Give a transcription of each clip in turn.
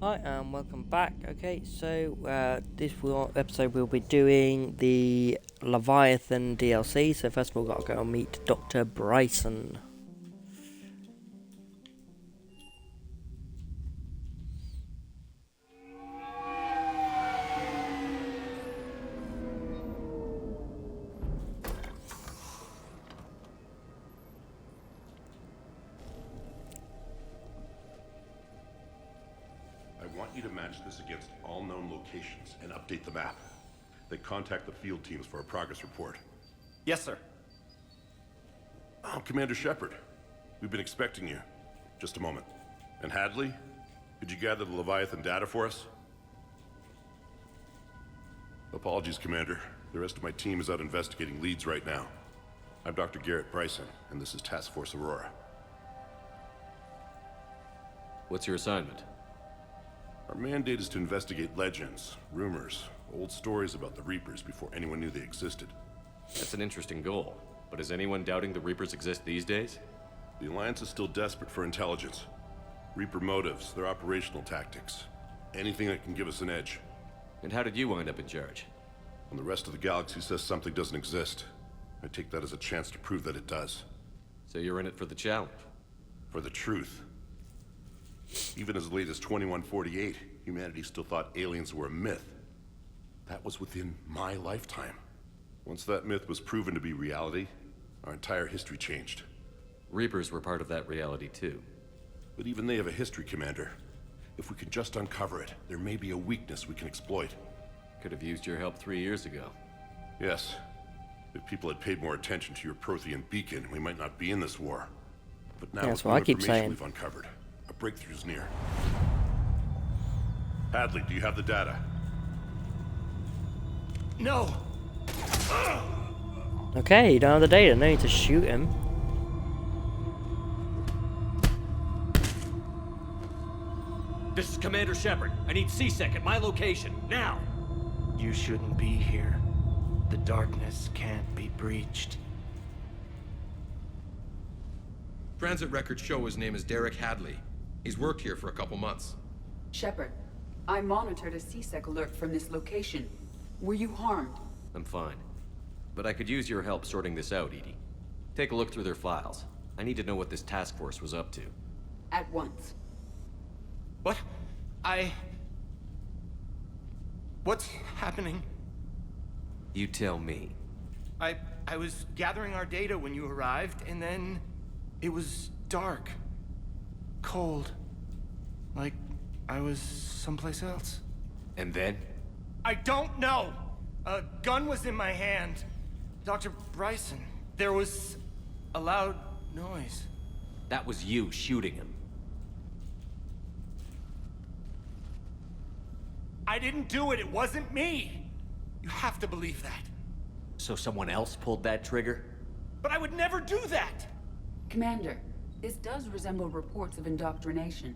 Hi and welcome back. Okay, so episode we'll be doing the Leviathan DLC. So first of all, gotta go and meet Dr. Bryson. I want you to match this against all known locations and update the map. Then contact the field teams for a progress report. Yes, sir. I'm Commander Shepard. We've been expecting you. Just a moment. And Hadley, could you gather the Leviathan data for us? Apologies, Commander. The rest of my team is out investigating leads right now. I'm Dr. Garrett Bryson, and this is Task Force Aurora. What's your assignment? Our mandate is to investigate legends, rumors, old stories about the Reapers before anyone knew they existed. That's an interesting goal. But is anyone doubting the Reapers exist these days? The Alliance is still desperate for intelligence. Reaper motives, their operational tactics. Anything that can give us an edge. And how did you wind up in charge? When the rest of the galaxy says something doesn't exist, I take that as a chance to prove that it does. So you're in it for the challenge? For the truth. Even as late as 2148, humanity still thought aliens were a myth. That was within my lifetime. Once that myth was proven to be reality, our entire history changed. Reapers were part of that reality too. But even they have a history, Commander. If we can just uncover it, there may be a weakness we can exploit. Could have used your help 3 years ago. Yes. If people had paid more attention to your Prothean beacon, we might not be in this war. But now That's with what I new keep information saying. we've uncovered, a breakthrough's near. Hadley, do you have the data? No! Okay, you don't have the data. No need to shoot him. This is Commander Shepard. I need C-Sec at my location, now! You shouldn't be here. The darkness can't be breached. Transit records show his name is Derek Hadley. He's worked here for a couple months. Shepard, I monitored a C-Sec alert from this location. Were you harmed? I'm fine. But I could use your help sorting this out, Edie. Take a look through their files. I need to know what this task force was up to. At once. What? What's happening? You tell me. I was gathering our data when you arrived, and then it was dark. Cold. Like I was someplace else. And then? I don't know! A gun was in my hand. Dr. Bryson, there was a loud noise. That was you shooting him. I didn't do it, it wasn't me! You have to believe that. So someone else pulled that trigger? But I would never do that! Commander, this does resemble reports of indoctrination.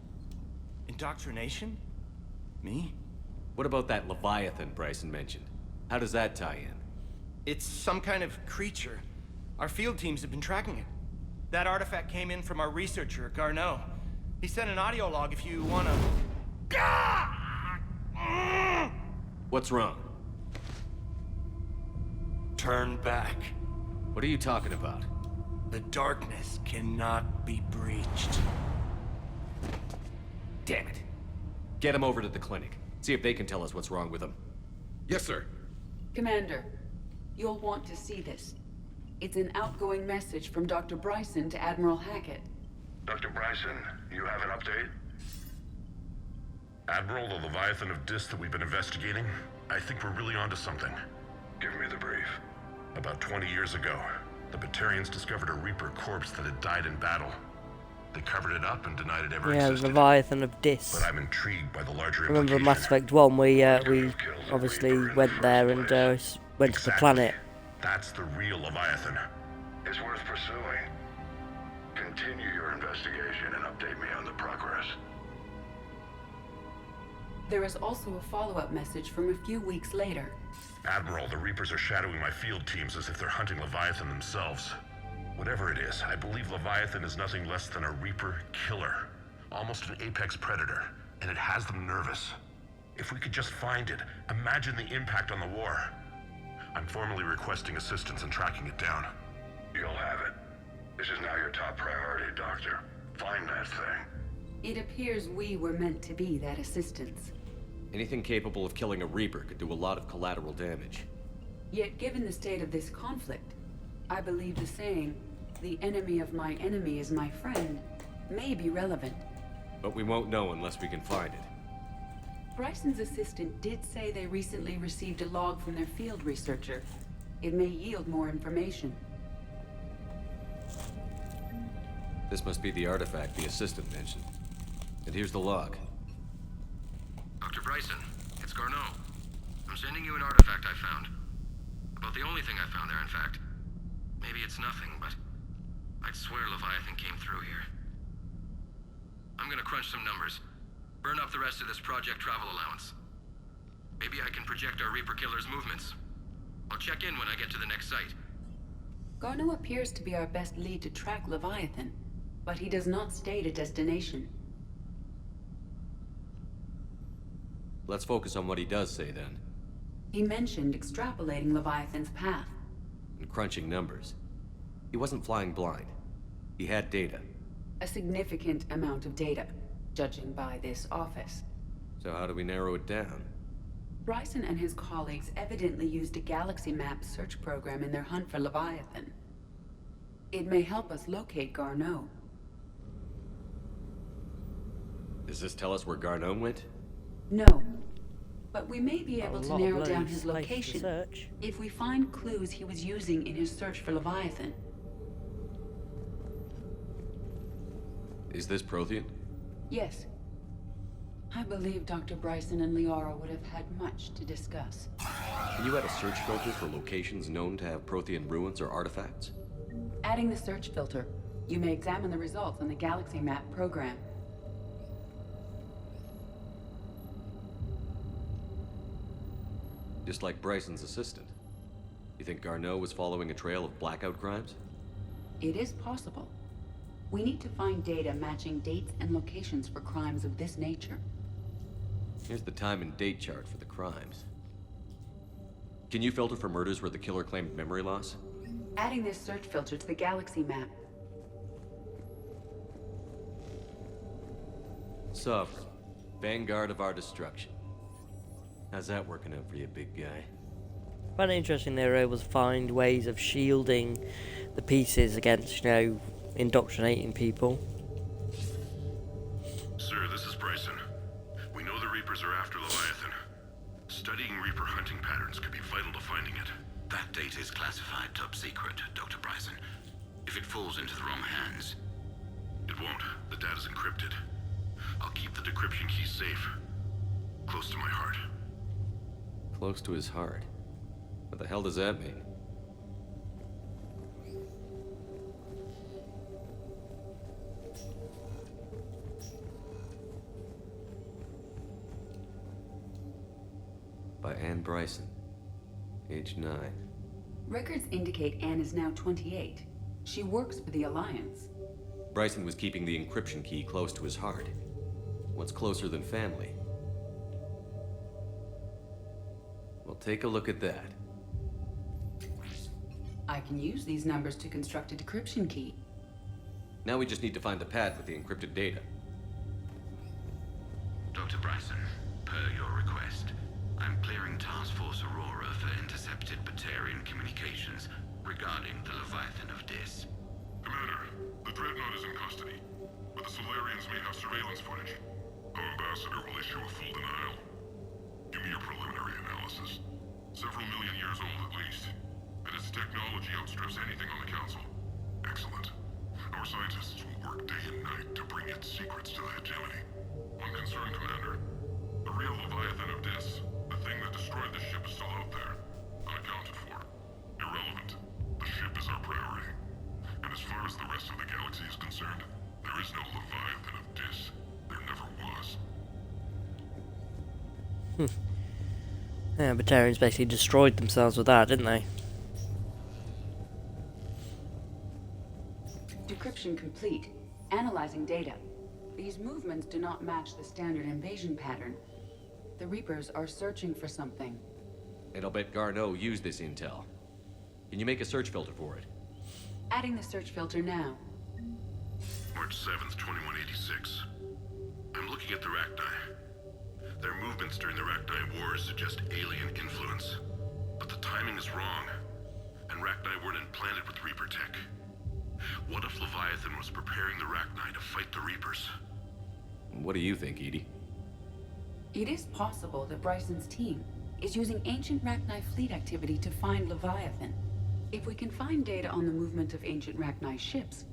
Indoctrination? Me? What about that Leviathan Bryson mentioned? How does that tie in? It's some kind of creature. Our field teams have been tracking it. That artifact came in from our researcher, Garneau. He sent an audio log if you wanna... What's wrong? Turn back. What are you talking about? The darkness cannot be breached. Damn it. Get him over to the clinic. See if they can tell us what's wrong with him. Yes, sir. Commander, you'll want to see this. It's an outgoing message from Dr. Bryson to Admiral Hackett. Dr. Bryson, you have an update? Admiral, the Leviathan of Dis that we've been investigating, I think we're really onto something. Give me the brief. About 20 years ago, the Batarians discovered a Reaper corpse that had died in battle. They covered it up and denied it ever Yeah, the existed. Leviathan of Dis. But I'm intrigued by the larger Remember implication. Mass Effect 1? We obviously went there and went to the planet. That's the real Leviathan. It's worth pursuing. Continue your investigation and update me on the progress. There is also a follow-up message from a few weeks later. Admiral, the Reapers are shadowing my field teams as if they're hunting Leviathan themselves. Whatever it is, I believe Leviathan is nothing less than a Reaper killer. Almost an apex predator. and it has them nervous. If we could just find it, imagine the impact on the war. I'm formally requesting assistance in tracking it down. You'll have it. This is now your top priority, Doctor. Find that thing. It appears we were meant to be that assistance. Anything capable of killing a Reaper could do a lot of collateral damage. Yet given the state of this conflict, I believe the saying, "The enemy of my enemy is my friend," may be relevant. But we won't know unless we can find it. Bryson's assistant did say they recently received a log from their field researcher. It may yield more information. This must be the artifact the assistant mentioned. And here's the log. Dr. Bryson, it's Garneau. I'm sending you an artifact I found. About the only thing I found there, in fact. Maybe it's nothing, but I'd swear Leviathan came through here. I'm gonna crunch some numbers. Burn up the rest of this project travel allowance. Maybe I can project our Reaper Killer's movements. I'll check in when I get to the next site. Garneau appears to be our best lead to track Leviathan, but he does not state a destination. Let's focus on what he does say then. He mentioned extrapolating Leviathan's path. And crunching numbers. He wasn't flying blind. He had data. A significant amount of data, judging by this office. So how do we narrow it down? Bryson and his colleagues evidently used a galaxy map search program in their hunt for Leviathan. It may help us locate Garneau. Does this tell us where Garneau went? No, but we may be able to narrow down his location if we find clues he was using in his search for Leviathan. Is this Prothean? Yes. I believe Dr. Bryson and Liara would have had much to discuss. Can you add a search filter for locations known to have Prothean ruins or artifacts? Adding the search filter, you may examine the results on the Galaxy Map program. Just like Bryson's assistant. You think Garneau was following a trail of blackout crimes? It is possible. We need to find data matching dates and locations for crimes of this nature. Here's the time and date chart for the crimes. Can you filter for murders where the killer claimed memory loss? Adding this search filter to the Galaxy Map. Sovereign, vanguard of our destruction. How's that working out for you, big guy? Quite interesting they were able to find ways of shielding the pieces against, indoctrinating people. Sir, this is Bryson. We know the Reapers are after Leviathan. Studying Reaper hunting patterns could be vital to finding it. That data is classified top secret, Dr. Bryson. If it falls into the wrong hands... It won't. The data's encrypted. I'll keep the decryption key safe. Close to my heart. Close to his heart. What the hell does that mean? By Anne Bryson, age 9. Records indicate Anne is now 28. She works for the Alliance. Bryson was keeping the encryption key close to his heart. What's closer than family? Well, take a look at that. I can use these numbers to construct a decryption key. Now we just need to find the pad with the encrypted data. Dr. Bryson, per your request, I'm clearing Task Force Aurora for intercepted Batarian communications regarding the Leviathan of Dis. Commander, the Dreadnought is in custody, but the Solarians may have surveillance footage. Our ambassador will issue a full denial. Give me your preliminary analysis. Several million years old at least, and its technology outstrips anything on the Council. Excellent. Our scientists will work day and night to bring its secrets to the hegemony. Unconcerned, Commander. The real Leviathan of Dis, the thing that destroyed the ship, is still out there. Unaccounted for. Irrelevant. The ship is our priority. And as far as the rest of the galaxy is concerned, there is no Leviathan of Dis. There never was. Yeah, Batarians basically destroyed themselves with that, didn't they? Decryption complete. Analyzing data. These movements do not match the standard invasion pattern. The Reapers are searching for something. And I'll bet Garneau used this intel. Can you make a search filter for it? Adding the search filter now. March 7th, 2186. I'm looking at the Rachni. Their movements during the Rachni Wars suggest alien influence. But the timing is wrong. And Rachni weren't implanted with Reaper tech. What if Leviathan was preparing the Rachni to fight the Reapers? What do you think, Edie? It is possible that Bryson's team is using ancient Rachni fleet activity to find Leviathan. If we can find data on the movement of ancient Rachni ships,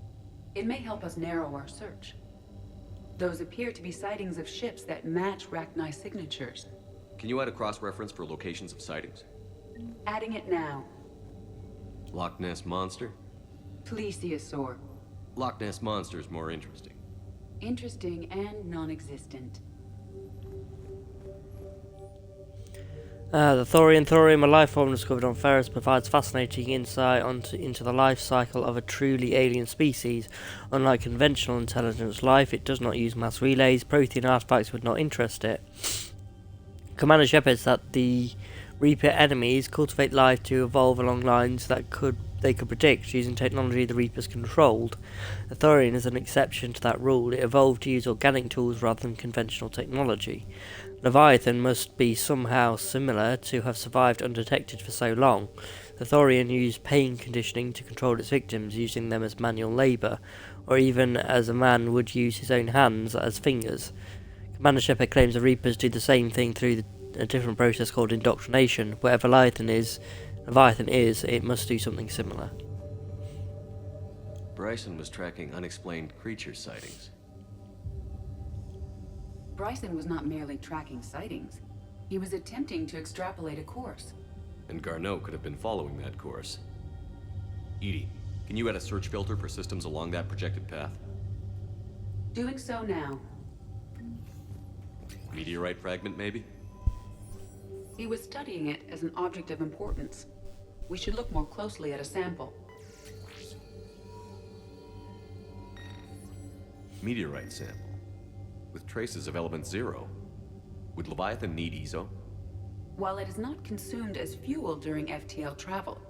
it may help us narrow our search. Those appear to be sightings of ships that match Rachni signatures. Can you add a cross-reference for locations of sightings? Adding it now. Loch Ness Monster? Plesiosaur. Loch Ness Monster is more interesting. Interesting and non-existent. The thorium, a life form discovered on Ferris, provides fascinating insight into the life cycle of a truly alien species. Unlike conventional intelligence life, it does not use mass relays. Protein artifacts would not interest it. Commander Shepard said that the Reaper enemies cultivate life to evolve along lines that they could predict using technology the Reapers controlled. The thorium is an exception to that rule. It evolved to use organic tools rather than conventional technology. Leviathan must be somehow similar to have survived undetected for so long. The thorium used pain conditioning to control its victims, using them as manual labour, or even as a man would use his own hands as fingers. Commander Shepard claims the Reapers do the same thing through a different process called indoctrination. Wherever Leviathan is, it must do something similar. Bryson was tracking unexplained creature sightings. Bryson was not merely tracking sightings. He was attempting to extrapolate a course. And Garneau could have been following that course. Edie, can you add a search filter for systems along that projected path? Doing so now. Meteorite fragment, maybe? He was studying it as an object of importance. We should look more closely at a sample. Meteorite sample. With traces of element 0. Would Leviathan need ESO? While it is not consumed as fuel during FTL travel,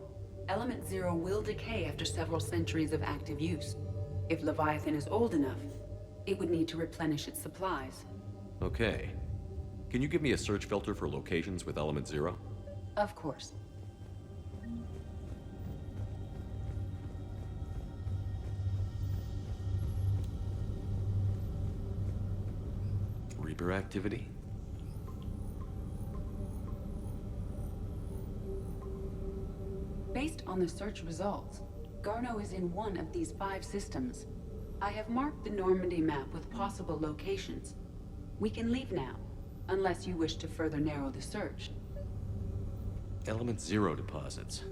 element 0 will decay after several centuries of active use. If Leviathan is old enough, it would need to replenish its supplies. Okay. Can you give me a search filter for locations with element 0? Of course. Reaper activity? Based on the search results, Garneau is in one of these 5 systems. I have marked the Normandy map with possible locations. We can leave now, unless you wish to further narrow the search. Element 0 deposits.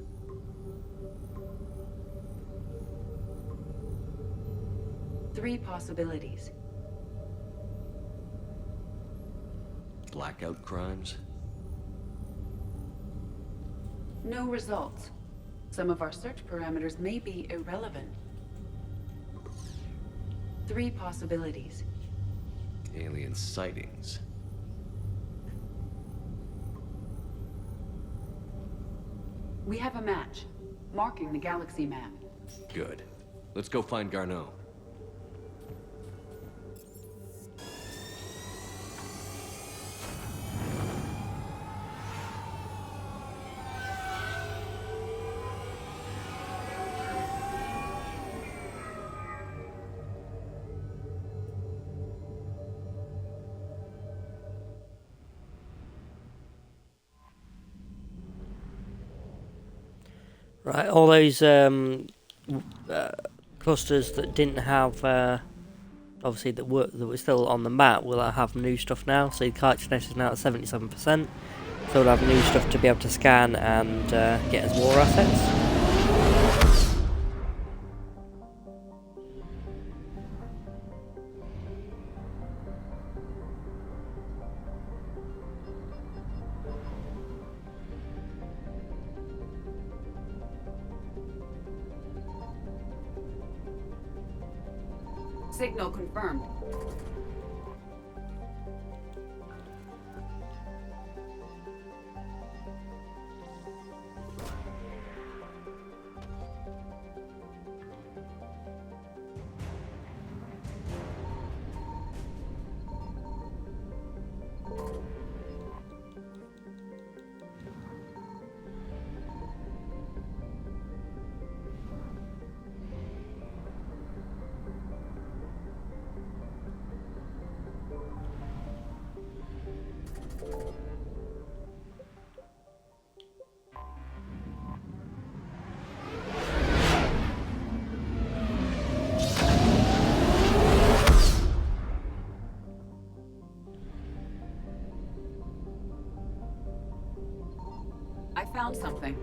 Three possibilities. Blackout crimes? No results. Some of our search parameters may be irrelevant. Three possibilities. Alien sightings. We have a match, marking the galaxy map. Good. Let's go find Garneau. Right, all those clusters that didn't have, obviously that were still on the map, will have new stuff now. So the Kite is now at 77%. So we'll have new stuff to be able to scan and get as war assets. Signal confirmed. I found something.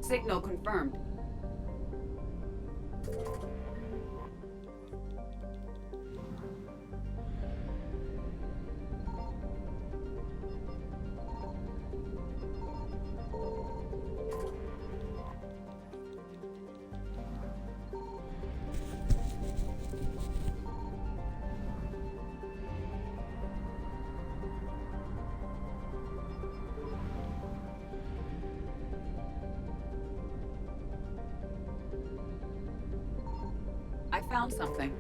Signal confirmed. I found something.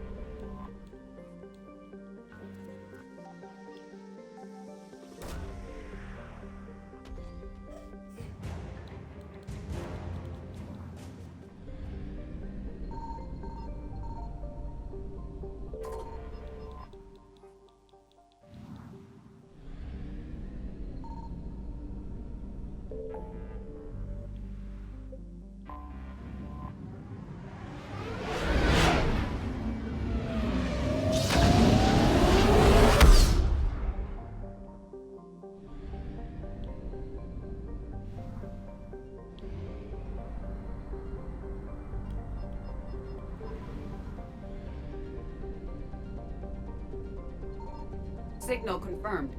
Signal confirmed.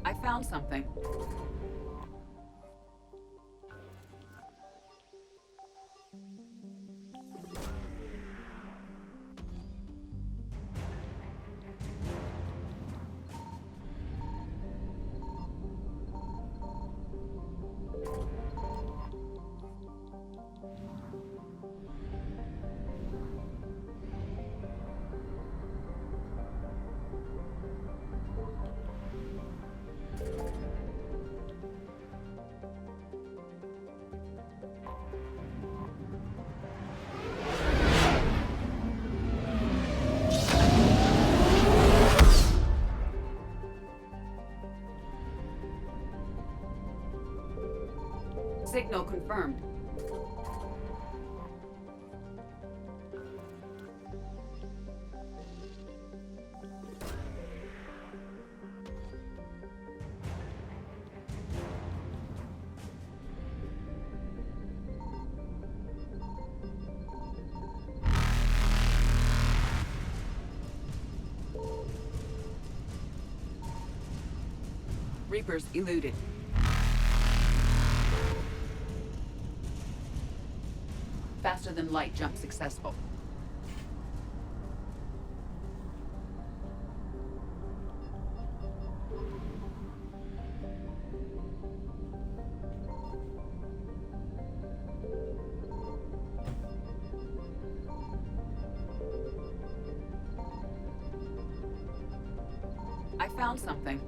I found something. Signal confirmed. Reapers eluded. Faster than light jump successful. I found something.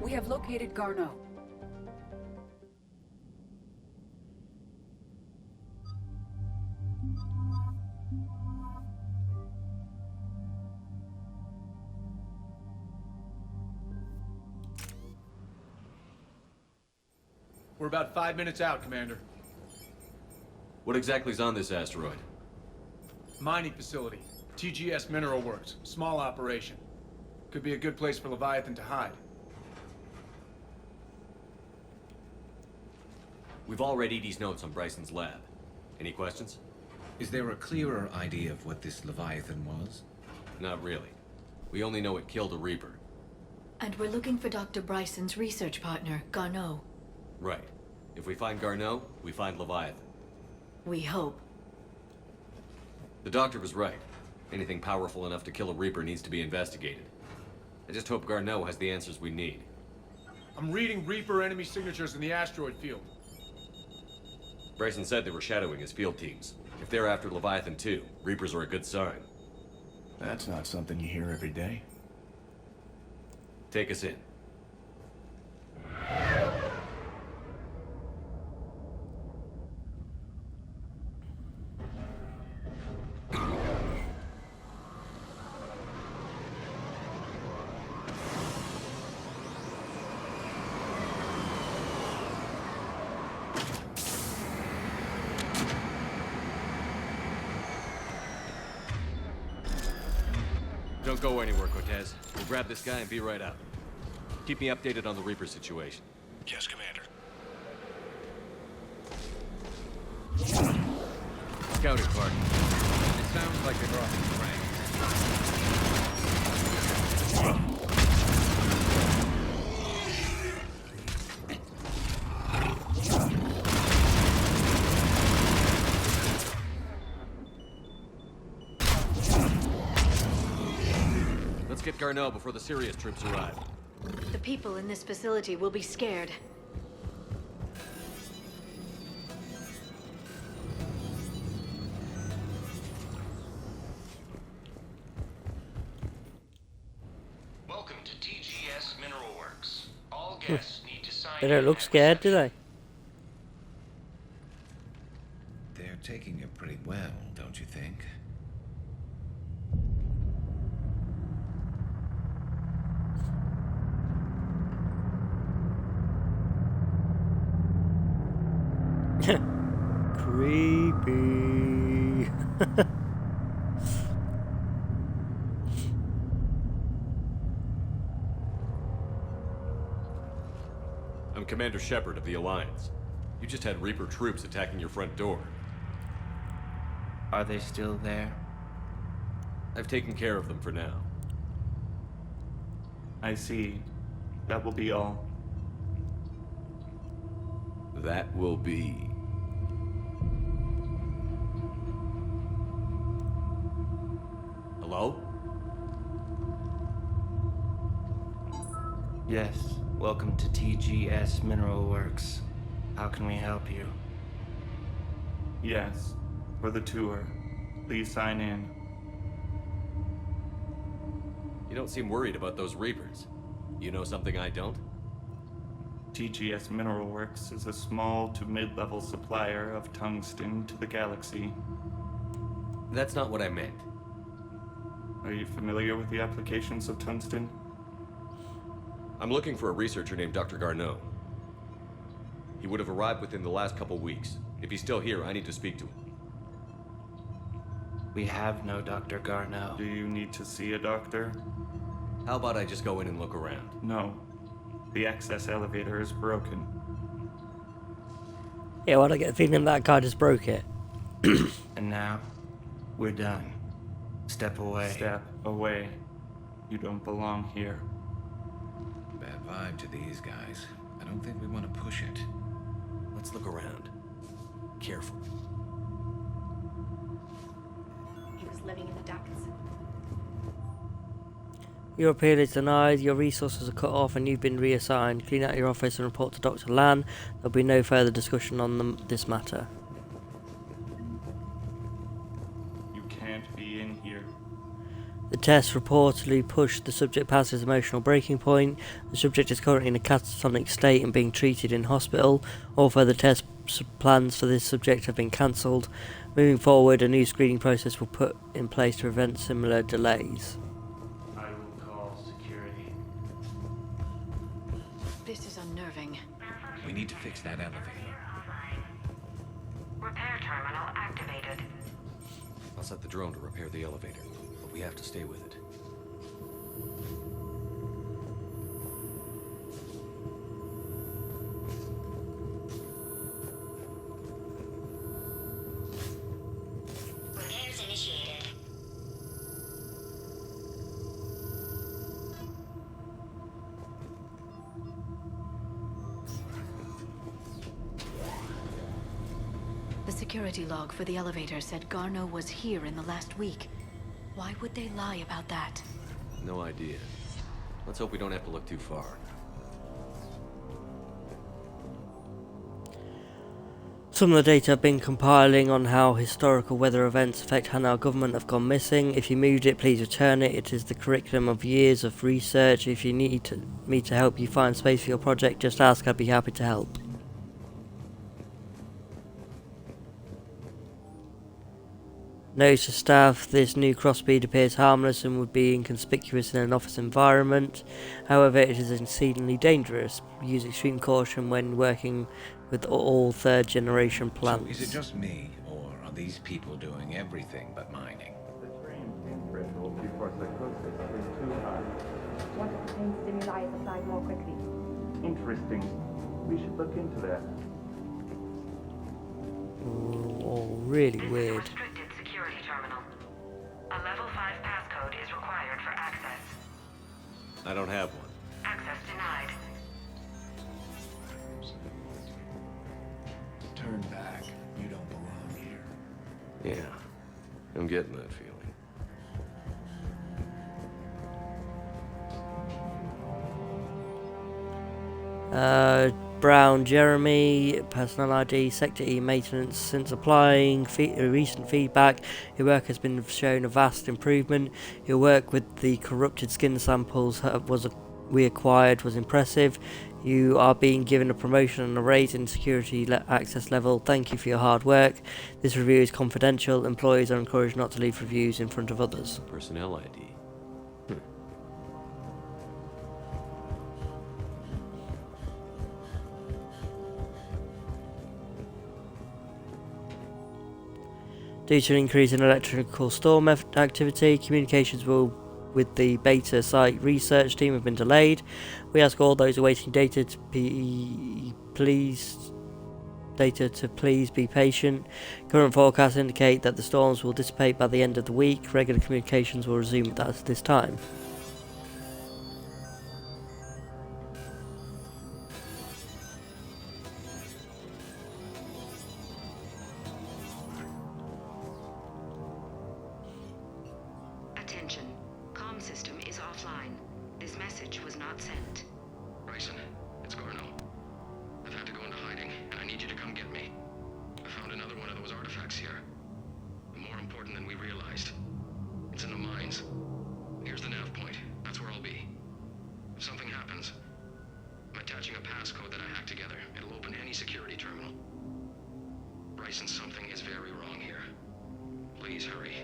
We have located Garneau. We're about 5 minutes out, Commander. What exactly is on this asteroid? Mining facility. TGS Mineral Works. Small operation. Could be a good place for Leviathan to hide. We've all read Edie's notes on Bryson's lab. Any questions? Is there a clearer idea of what this Leviathan was? Not really. We only know it killed a Reaper. And we're looking for Dr. Bryson's research partner, Garneau. Right. If we find Garneau, we find Leviathan. We hope. The doctor was right. Anything powerful enough to kill a Reaper needs to be investigated. I just hope Garneau has the answers we need. I'm reading Reaper enemy signatures in the asteroid field. Bryson said they were shadowing his field teams. If they're after Leviathan too, Reapers are a good sign. That's not something you hear every day. Take us in. Don't go anywhere, Cortez. We'll grab this guy and be right out. Keep me updated on the Reaper situation. Yes, Commander. Scouting party. It sounds like they're off the rank. Let's get Garneau before the Sirius troops arrive. The people in this facility will be scared. Welcome to TGS Mineral Works. All guests need to sign They don't in look at scared, do reception. they? They're taking it pretty well, don't you think? Creepy. I'm Commander Shepard of the Alliance. You just had Reaper troops attacking your front door. Are they still there? I've taken care of them for now. I see. That will be all. That will be... Hello? Yes. Welcome to TGS Mineral Works. How can we help you? Yes. For the tour. Please sign in. You don't seem worried about those Reapers. You know something I don't? TGS Mineral Works is a small to mid-level supplier of tungsten to the galaxy. That's not what I meant. Are you familiar with the applications of tungsten? I'm looking for a researcher named Dr. Garneau. He would have arrived within the last couple weeks. If he's still here, I need to speak to him. We have no Dr. Garneau. Do you need to see a doctor? How about I just go in and look around? No. The access elevator is broken. Yeah, well, I get the feeling that guy just broke it. And now, we're done. Step away. Step away. You don't belong here. Bad vibe to these guys. I don't think we want to push it. Let's look around. Careful. He was living in the ducts. Your appeal is denied, your resources are cut off and you've been reassigned. Clean out your office and report to Dr. Lan. There'll be no further discussion on this matter. You can't be in here. The test reportedly pushed the subject past his emotional breaking point. The subject is currently in a catatonic state and being treated in hospital. All further test plans for this subject have been cancelled. Moving forward, a new screening process will put in place to prevent similar delays. I will call security. This is unnerving. We need to fix that elevator. Repair terminal activated. I'll set the drone to repair the elevator, but we have to stay with it. Repairs initiated. The security log for the elevator said Garneau was here in the last week. Why would they lie about that? No idea. Let's hope we don't have to look too far. Some of the data I've been compiling on how historical weather events affect how our government have gone missing. If you moved it, please return it. It is the curriculum of years of research. If you need me to help you find space for your project, just ask. I'd be happy to help. Notice to staff, this new crossbead appears harmless and would be inconspicuous in an office environment. However, it is exceedingly dangerous. Use extreme caution when working with all third-generation plants. So is it just me, or are these people doing everything but mining? The strain pain threshold before psychosis is too high. What if the pain stimuli is applied more quickly? Interesting. We should look into that. Oh, really weird. Restricted security terminal. A level 5 passcode is required for access. I don't have one. Access denied. Turn back. You don't belong here. Yeah, I'm getting that feeling. Brown Jeremy, personal ID, Sector E maintenance. Since applying recent feedback, your work has been shown a vast improvement. Your work with the corrupted skin samples we acquired was impressive. You are being given a promotion and a raise in security access level. Thank you for your hard work. This review is confidential. Employees are encouraged not to leave reviews in front of others. Personnel ID. Due to an increase in electrical storm activity, communications with the beta site research team have been delayed. We ask all those awaiting data to please be patient. Current forecasts indicate that the storms will dissipate by the end of the week. Regular communications will resume at this time. Attention. Comm system is offline. This message was not sent. Bryson, it's Garneau. I've had to go into hiding, and I need you to come get me. I found another one of those artifacts here. More important than we realized. It's in the mines. Here's the nav point. That's where I'll be. If something happens, I'm attaching a passcode that I hacked together. It'll open any security terminal. Bryson, something is very wrong here. Please hurry.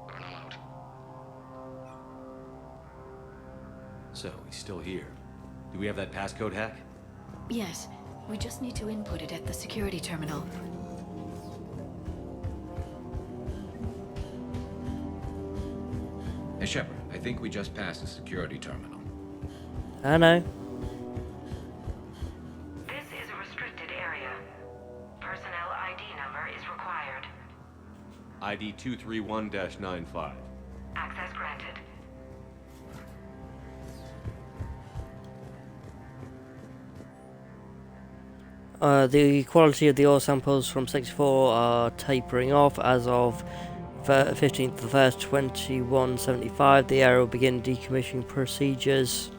Garneau out. So, he's still here. Do we have that passcode hack? Yes, we just need to input it at the security terminal. Hey, Shepard, I think we just passed the security terminal. I know. ID 231-95. Access granted. The quality of the ore samples from 64 are tapering off as of 15th of the 1st, 2175. The area will begin decommissioning procedures.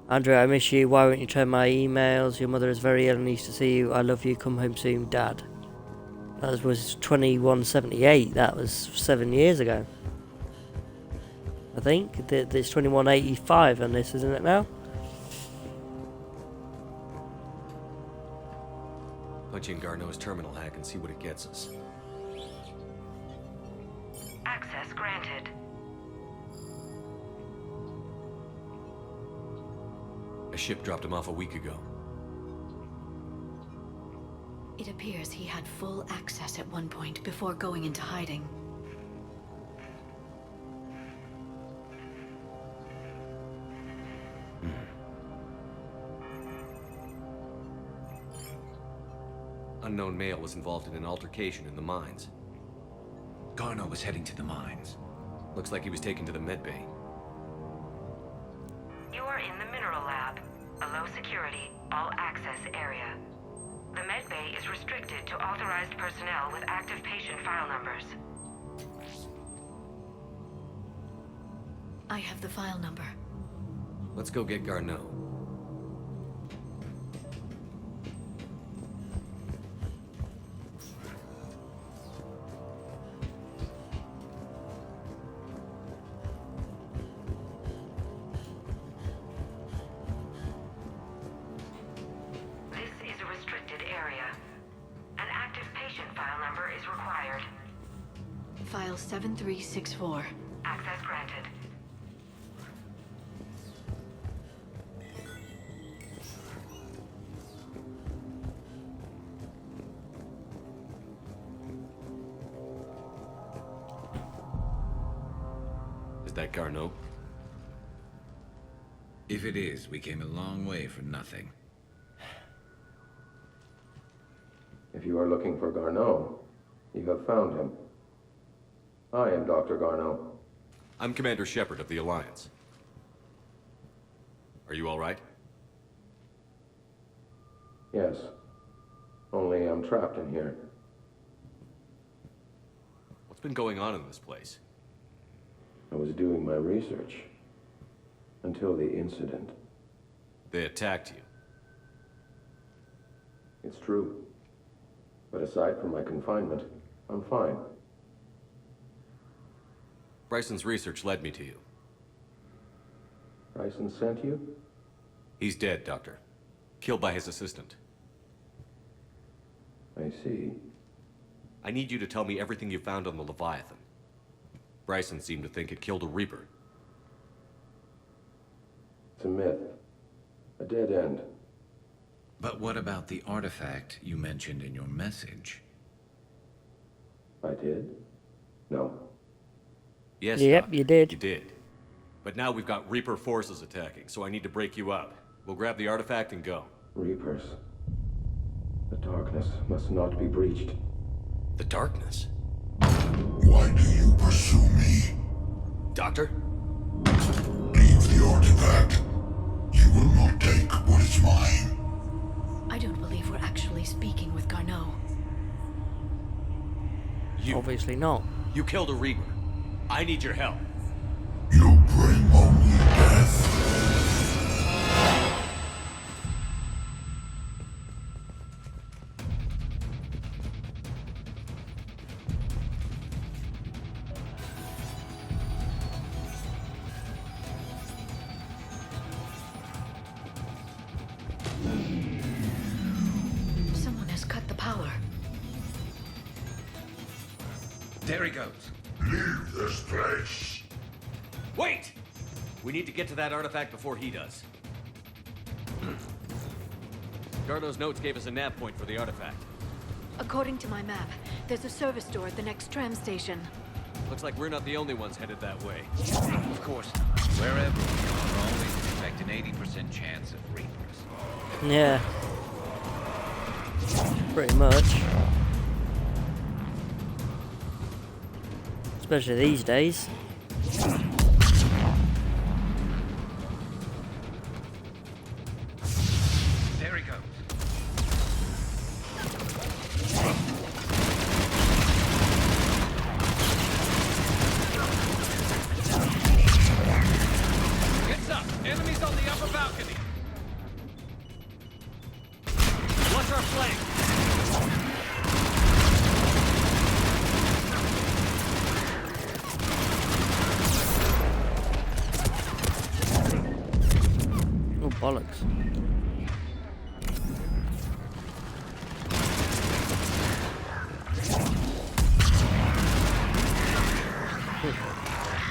Andrew, I miss you. Why won't you turn my emails? Your mother is very ill and needs to see you. I love you. Come home soon, Dad. That was 2178. That was 7 years ago. I think. There's 2185 on this, isn't it now? Punch in Garneau's terminal hack and see what it gets us. Access granted. A ship dropped him off a week ago. It appears he had full access at one point before going into hiding. Unknown male was involved in an altercation in the mines. Garneau was heading to the mines. Looks like he was taken to the medbay. You are in the mineral lab, a low security, all access area. The medbay is restricted to authorized personnel with active patient file numbers. I have the file number. Let's go get Garneau. File 7364. Access granted. Is that Garneau? If it is, we came a long way for nothing. If you are looking for Garneau, you have found him. I am Dr. Garneau. I'm Commander Shepard of the Alliance. Are you all right? Yes. Only I'm trapped in here. What's been going on in this place? I was doing my research. Until the incident. They attacked you. It's true. But aside from my confinement, I'm fine. Bryson's research led me to you. Bryson sent you? He's dead, Doctor. Killed by his assistant. I see. I need you to tell me everything you found on the Leviathan. Bryson seemed to think it killed a Reaper. It's a myth. A dead end. But what about the artifact you mentioned in your message? I did? No. Yes, yep, Doc, you did. You did. But now we've got Reaper forces attacking, so I need to break you up. We'll grab the artifact and go. Reapers. The darkness must not be breached. The darkness? Why do you pursue me? Doctor? Leave the artifact. You will not take what is mine. I don't believe we're actually speaking with Garneau. Obviously not. You killed a Reaper. I need your help. You bring only death. Someone has cut the power. There he goes. Leave this place. Wait! We need to get to that artifact before he does. Garneau's notes gave us a nav point for the artifact. According to my map, there's a service door at the next tram station. Looks like we're not the only ones headed that way. Of course not. Wherever we are, always expect an 80% chance of Reapers. Yeah. Pretty much. Especially these days. There he goes. Heads up! Enemies on the upper balcony! Watch our flank! Oh, bollocks.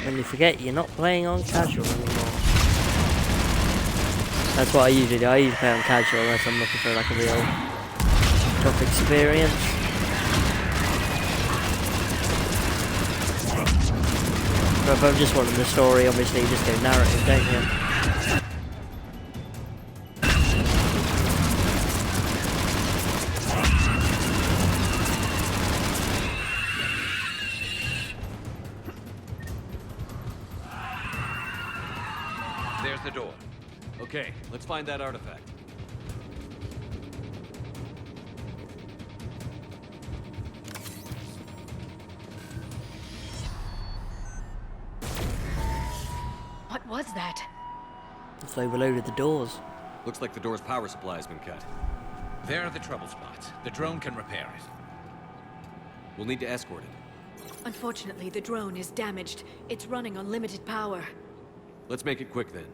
When you forget you're not playing on casual anymore. That's what I usually do. I usually play on casual unless I'm looking for like a real tough experience. But if I'm just wanting the story, obviously you just go narrative, don't you? There's the door. Okay, let's find that artifact. What was that? It's overloaded the doors. Looks like the door's power supply has been cut. There are the trouble spots. The drone can repair it. We'll need to escort it. Unfortunately, the drone is damaged. It's running on limited power. Let's make it quick then.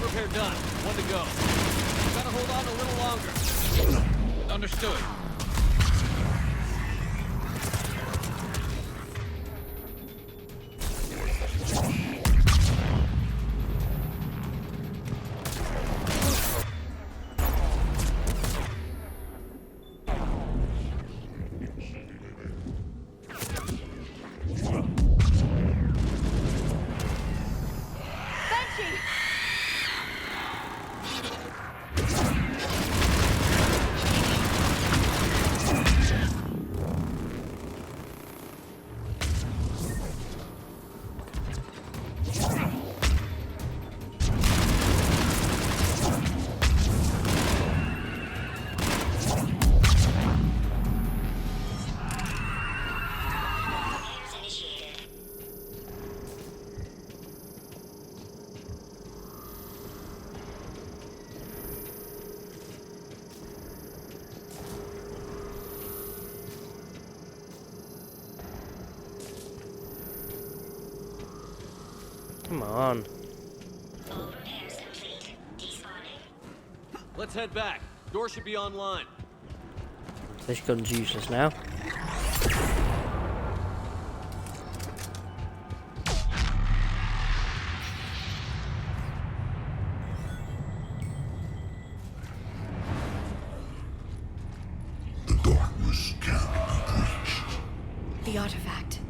Repair done. One to go. Gotta hold on a little longer. Understood. Come on. Let's head back. Door should be online. This gun's useless now. The artifact.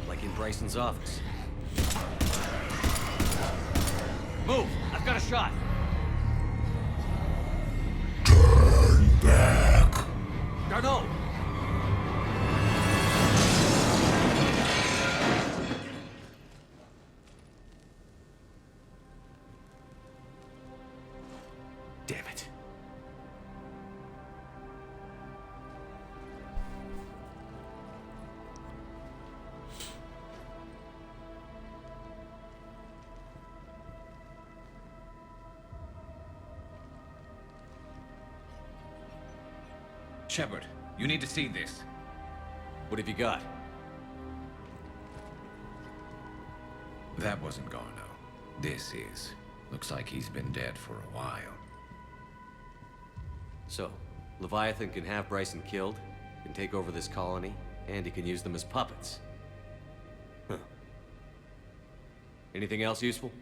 Like in Bryson's office. Move! I've got a shot! Turn back. Garneau! Damn it. Shepard, you need to see this. What have you got? That wasn't Garno. This is. Looks like he's been dead for a while. So, Leviathan can have Bryson killed, can take over this colony, and he can use them as puppets. Huh. Anything else useful?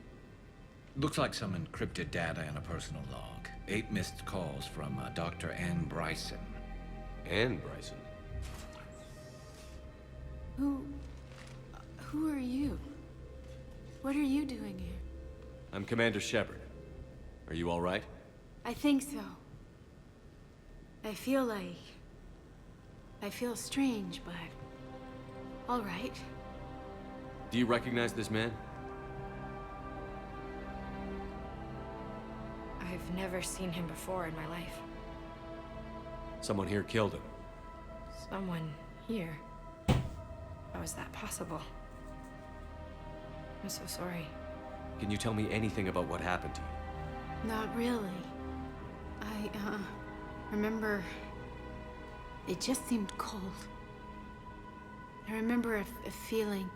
Looks like some encrypted data in a personal log. 8 missed calls from Dr. Ann Bryson. Ann Bryson? Who are you? What are you doing here? I'm Commander Shepard. Are you all right? I think so. I feel strange, but all right. Do you recognize this man? I've never seen him before in my life. Someone here killed him. Someone here? How is that possible? I'm so sorry. Can you tell me anything about what happened to you? Not really. I remember it just seemed cold. I remember a feeling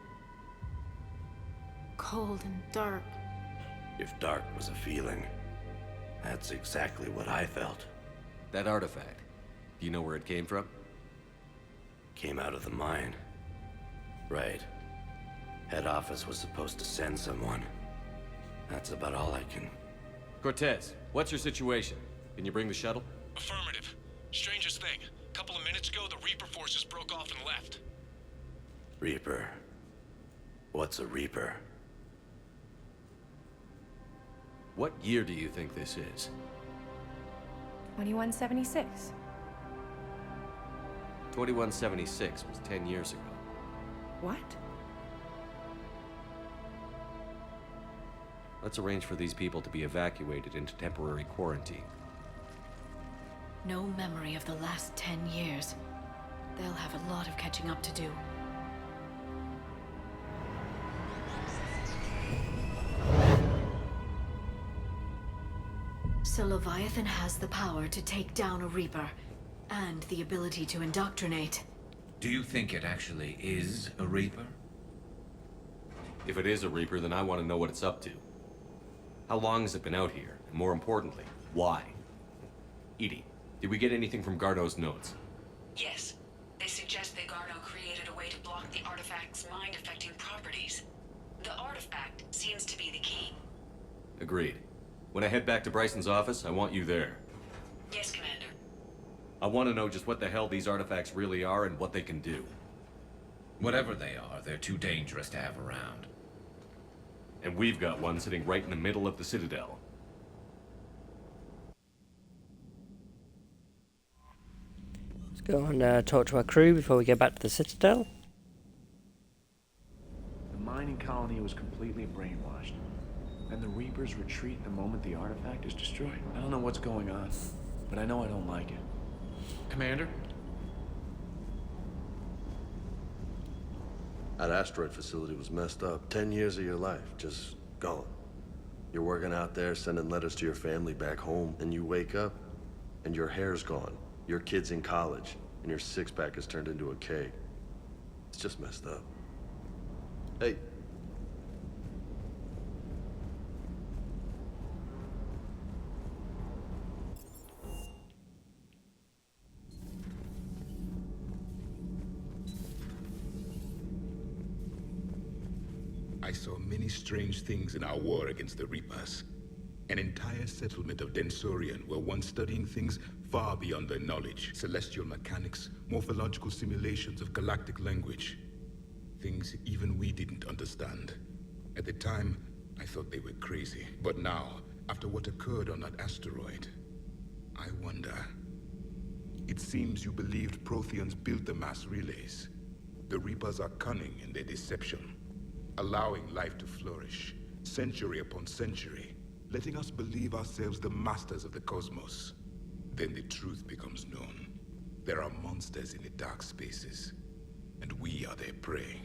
cold and dark. If dark was a feeling, that's exactly what I felt. That artifact, do you know where it came from? Came out of the mine. Right. Head office was supposed to send someone. That's about all I can... Cortez, what's your situation? Can you bring the shuttle? Affirmative. Strangest thing. A couple of minutes ago, the Reaper forces broke off and left. Reaper? What's a Reaper? What year do you think this is? 2176. 2176 was 10 years ago. What? Let's arrange for these people to be evacuated into temporary quarantine. No memory of the last 10 years. They'll have a lot of catching up to do. So Leviathan has the power to take down a Reaper, and the ability to indoctrinate. Do you think it actually is a Reaper? If it is a Reaper, then I want to know what it's up to. How long has it been out here? And more importantly, why? Edie, did we get anything from Gardo's notes? Yes. They suggest that Gardo created a way to block the artifact's mind-affecting properties. The artifact seems to be the key. Agreed. When I head back to Bryson's office, I want you there. Yes, Commander. I want to know just what the hell these artifacts really are and what they can do. Whatever they are, they're too dangerous to have around. And we've got one sitting right in the middle of the Citadel. Let's go and talk to our crew before we get back to the Citadel. The mining colony was completely brainwashed. And the Reapers retreat the moment the artifact is destroyed. I don't know what's going on, but I know I don't like it. Commander? That asteroid facility was messed up. 10 years of your life, just gone. You're working out there, sending letters to your family back home, and you wake up, and your hair's gone. Your kid's in college, and your six-pack has turned into a keg. It's just messed up. Hey. I saw many strange things in our war against the Reapers. An entire settlement of Densorian were once studying things far beyond their knowledge. Celestial mechanics, morphological simulations of galactic language. Things even we didn't understand. At the time, I thought they were crazy. But now, after what occurred on that asteroid, I wonder. It seems you believed Protheans built the mass relays. The Reapers are cunning in their deception, allowing life to flourish, century upon century, letting us believe ourselves the masters of the cosmos. Then the truth becomes known. There are monsters in the dark spaces, and we are their prey.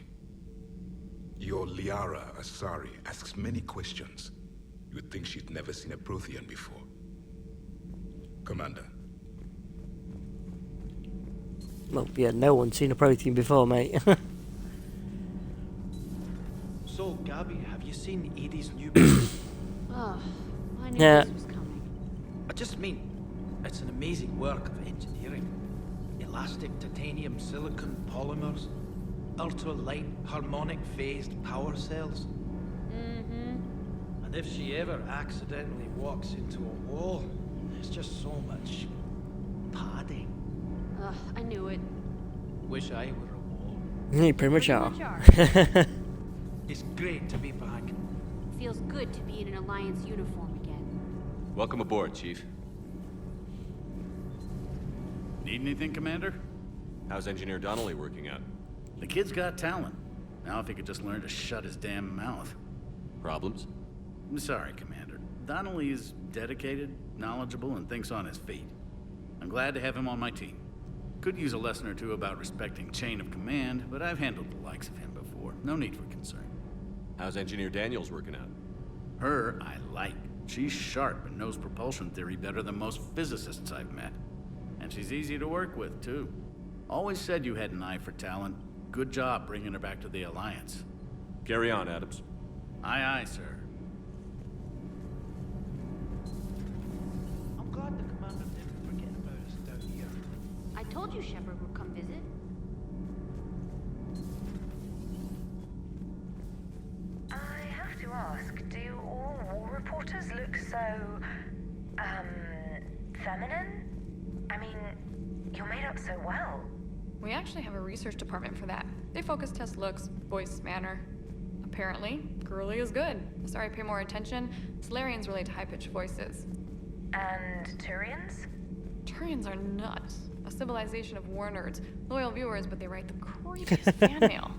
Your Liara Asari asks many questions. You would think she'd never seen a Prothean before. Commander. Well, yeah, no one's seen a Prothean before, mate. So, Gabby, have you seen Edie's new Oh, I knew Yeah. this was coming. I just mean, it's an amazing work of engineering. Elastic titanium silicon polymers, ultra-light harmonic phased power cells. Mm-hmm. And if she ever accidentally walks into a wall, there's just so much padding. Ugh, I knew it. Wish I were a wall. You pretty much are. It's great to be back. Feels good to be in an Alliance uniform again. Welcome aboard, Chief. Need anything, Commander? How's Engineer Donnelly working out? The kid's got talent. Now if he could just learn to shut his damn mouth. Problems? I'm sorry, Commander. Donnelly is dedicated, knowledgeable, and thinks on his feet. I'm glad to have him on my team. Could use a lesson or two about respecting chain of command, but I've handled the likes of him before. No need for concern. How's Engineer Daniels working out? Her, I like. She's sharp and knows propulsion theory better than most physicists I've met. And she's easy to work with, too. Always said you had an eye for talent. Good job bringing her back to the Alliance. Carry on, Adams. Aye, aye, sir. I'm glad the commander didn't forget about us down here. I told you Shepard would come visit. I have to ask, do all war reporters look so, feminine? I mean, you're made up so well. We actually have a research department for that. They focus test looks, voice, manner. Apparently, girly is good. Sorry, pay more attention. Solarians relate to high-pitched voices. And Turians? Turians are nuts. A civilization of war nerds. Loyal viewers, but they write the creepiest fan mail.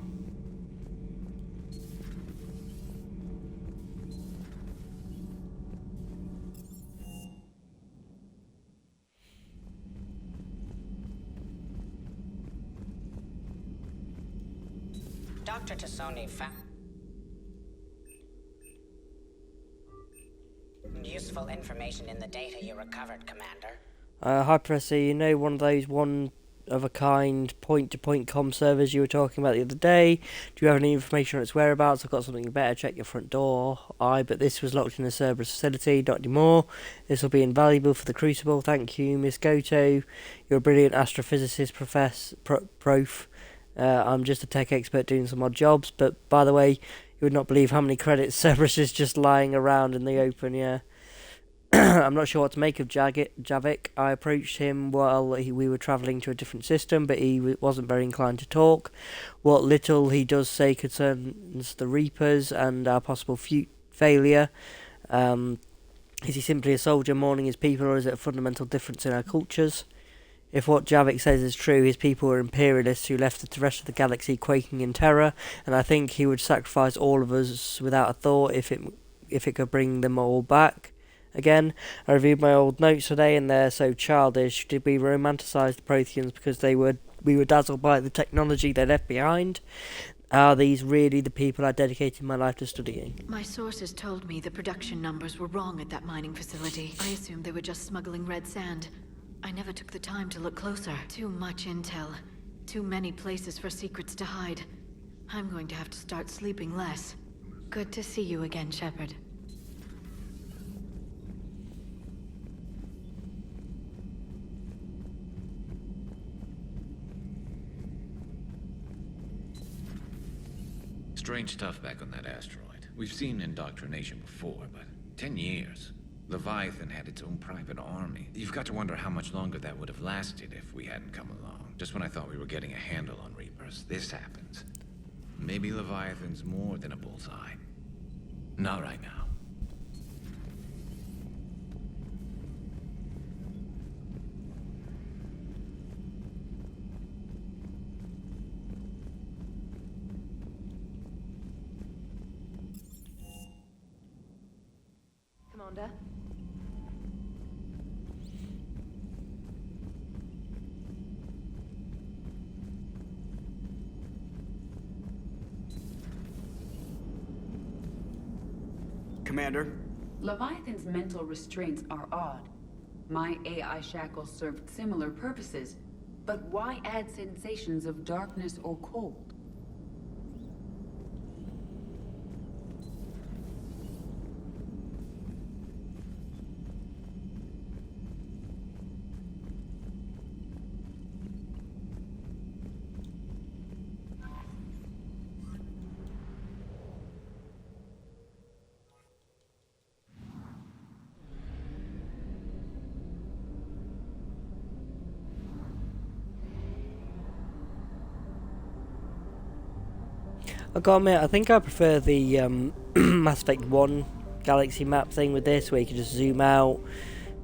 Dr. Tassoni found useful information in the data you recovered, Commander. Hi, Pressy. You know one of those one-of-a-kind point-to-point comm servers you were talking about the other day? Do you have any information on its whereabouts? I've got something better. Check your front door. But this was locked in a Cerberus facility. Not anymore. This will be invaluable for the Crucible. Thank you, Miss Goto. You're a brilliant astrophysicist, prof. I'm just a tech expert doing some odd jobs. But, by the way, you would not believe how many credits Cerberus is just lying around in the open, yeah. I'm not sure what to make of Javik. I approached him while we were travelling to a different system, but he wasn't very inclined to talk. What little he does say concerns the Reapers and our possible failure. Is he simply a soldier mourning his people, or is it a fundamental difference in our cultures? If what Javik says is true, his people were imperialists who left the rest of the galaxy quaking in terror, and I think he would sacrifice all of us without a thought if it could bring them all back. Again, I reviewed my old notes today, and they're so childish. Did we romanticize the Protheans because we were dazzled by the technology they left behind? Are these really the people I dedicated my life to studying? My sources told me the production numbers were wrong at that mining facility. I assumed they were just smuggling red sand. I never took the time to look closer. Too much intel. Too many places for secrets to hide. I'm going to have to start sleeping less. Good to see you again, Shepard. Strange stuff back on that asteroid. We've seen indoctrination before, but 10 years. Leviathan had its own private army. You've got to wonder how much longer that would have lasted if we hadn't come along. Just when I thought we were getting a handle on Reapers, this happens. Maybe Leviathan's more than a bullseye. Not right now. Commander? Commander? Leviathan's mental restraints are odd. My AI shackles served similar purposes, but why add sensations of darkness or cold? I gotta admit, I think I prefer the Mass Effect 1 galaxy map thing with this, where you can just zoom out,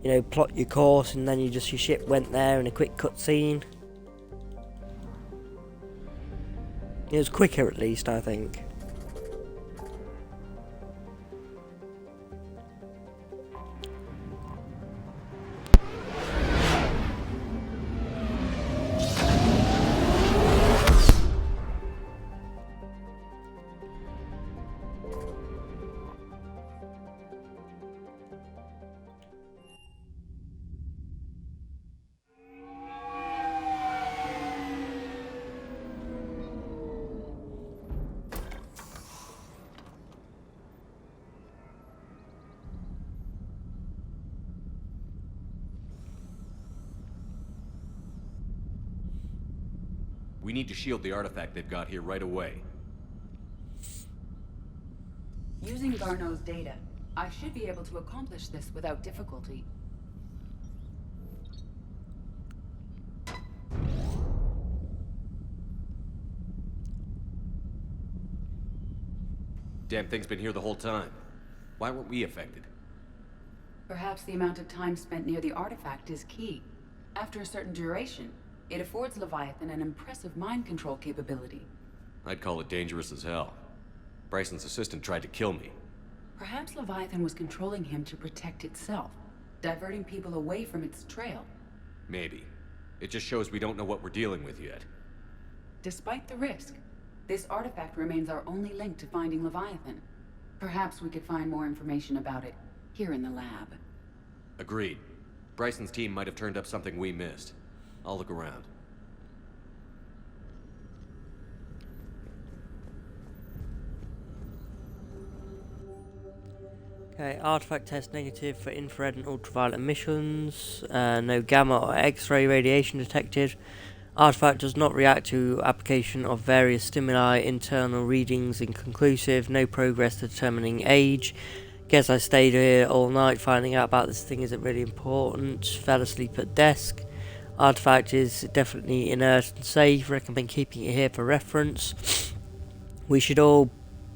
you know, plot your course, and then your ship went there in a quick cutscene. It was quicker, at least, I think. We need to shield the artifact they've got here right away. Using Garneau's data, I should be able to accomplish this without difficulty. Damn thing's been here the whole time. Why weren't we affected? Perhaps the amount of time spent near the artifact is key. After a certain duration, it affords Leviathan an impressive mind control capability. I'd call it dangerous as hell. Bryson's assistant tried to kill me. Perhaps Leviathan was controlling him to protect itself, diverting people away from its trail. Maybe. It just shows we don't know what we're dealing with yet. Despite the risk, this artifact remains our only link to finding Leviathan. Perhaps we could find more information about it here in the lab. Agreed. Bryson's team might have turned up something we missed. I'll look around. Okay, artifact test negative for infrared and ultraviolet emissions. No gamma or X-ray radiation detected. Artifact does not react to application of various stimuli. Internal readings inconclusive. No progress determining age. Guess I stayed here all night finding out about this thing isn't really important. Fell asleep at desk. Artifact is definitely inert and safe. Recommend keeping it here for reference. We should all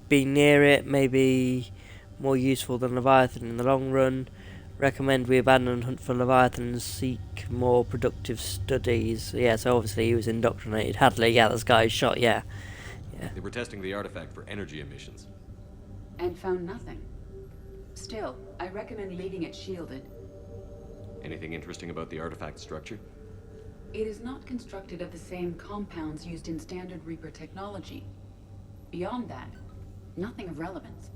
be near it. Maybe more useful than Leviathan in the long run. Recommend we abandon hunt for Leviathan and seek more productive studies. Yeah, so obviously he was indoctrinated. Hadley, yeah, this guy's shot, yeah. They were testing the artifact for energy emissions. And found nothing. Still, I recommend leaving it shielded. Anything interesting about the artifact structure? It is not constructed of the same compounds used in standard Reaper technology. Beyond that, nothing of relevance.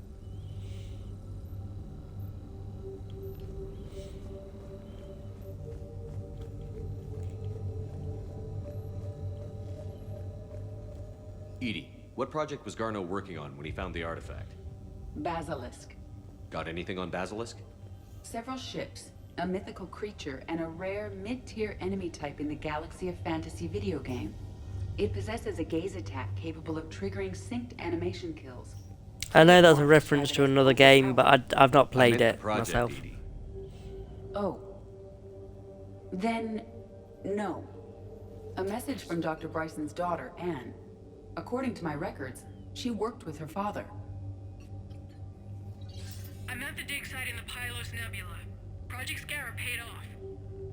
Edie, what project was Garneau working on when he found the artifact? Basilisk. Got anything on Basilisk? Several ships, a mythical creature, and a rare mid-tier enemy type in the Galaxy of Fantasy video game. It possesses a gaze attack capable of triggering synced animation kills. I know that's a reference to another game, but I've not played it project, myself. Edie. Oh. Then, no. A message from Dr. Bryson's daughter, Anne. According to my records, she worked with her father. I'm at the dig site in the Pylos Nebula. Project Scarab paid off.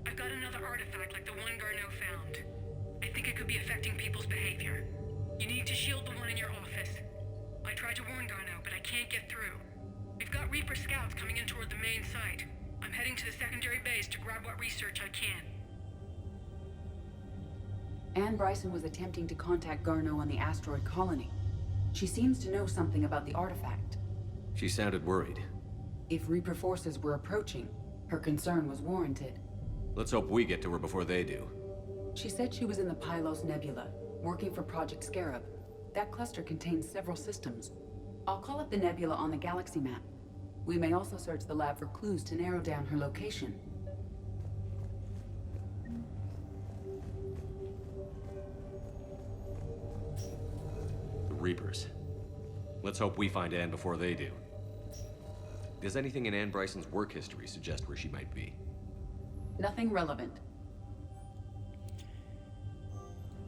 I've got another artifact like the one Garneau found. I think it could be affecting people's behavior. You need to shield the one in your office. I tried to warn Garneau, but I can't get through. We've got Reaper scouts coming in toward the main site. I'm heading to the secondary base to grab what research I can. Anne Bryson was attempting to contact Garneau on the asteroid colony. She seems to know something about the artifact. She sounded worried. If Reaper forces were approaching, her concern was warranted. Let's hope we get to her before they do. She said she was in the Pylos Nebula, working for Project Scarab. That cluster contains several systems. I'll call up the nebula on the galaxy map. We may also search the lab for clues to narrow down her location. The Reapers. Let's hope we find Anne before they do. Does anything in Anne Bryson's work history suggest where she might be? Nothing relevant.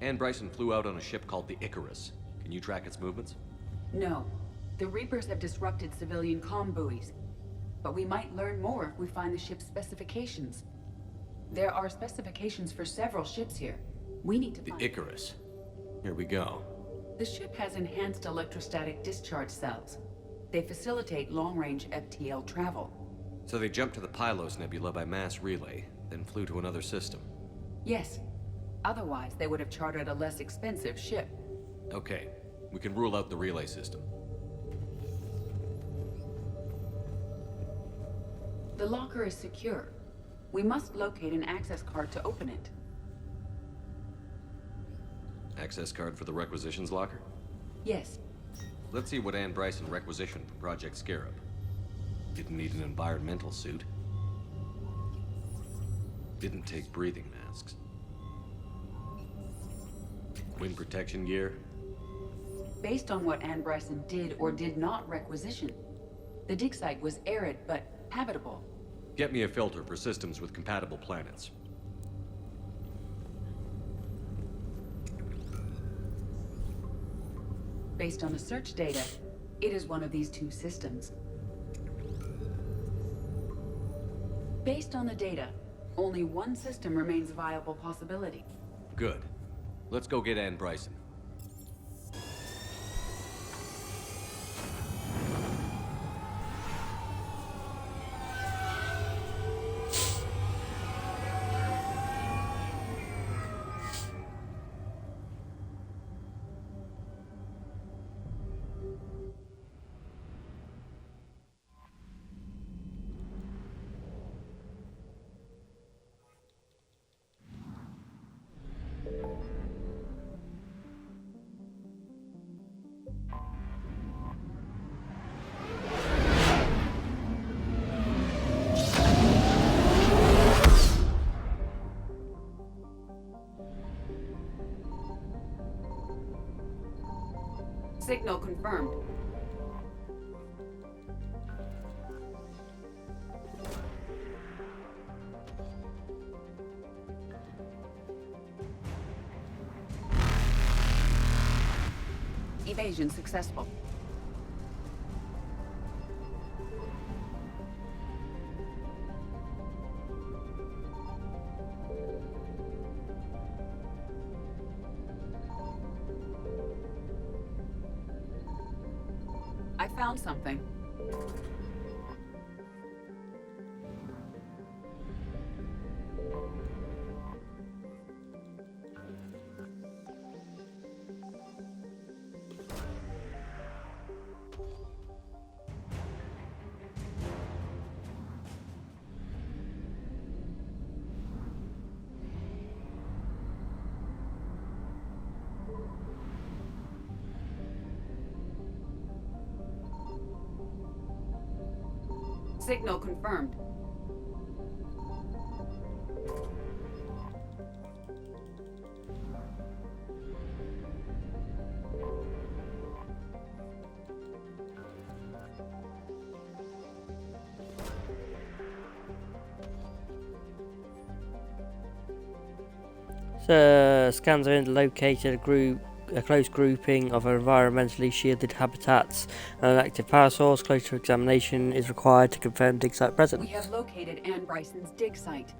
Anne Bryson flew out on a ship called the Icarus. Can you track its movements? No. The Reapers have disrupted civilian comm buoys. But we might learn more if we find the ship's specifications. There are specifications for several ships here. We need to find... The Icarus. Here we go. The ship has enhanced electrostatic discharge cells. They facilitate long-range FTL travel. So they jumped to the Pylos Nebula by mass relay, then flew to another system. Yes. Otherwise, they would have chartered a less expensive ship. Okay, we can rule out the relay system. The locker is secure. We must locate an access card to open it. Access card for the requisitions locker? Yes. Let's see what Ann Bryson requisitioned for Project Scarab. Didn't need an environmental suit. Didn't take breathing masks. Wind protection gear? Based on what Ann Bryson did or did not requisition, the dig site was arid but habitable. Get me a filter for systems with compatible planets. Based on the search data, it is one of these two systems. Based on the data, only one system remains a viable possibility. Good. Let's go get Ann Bryson. Signal confirmed. Evasion successful. I found something. Signal confirmed. Scans have located a close grouping of environmentally shielded habitats and an active power source. Closer examination is required to confirm dig site presence. We have located Ann Bryson's dig site.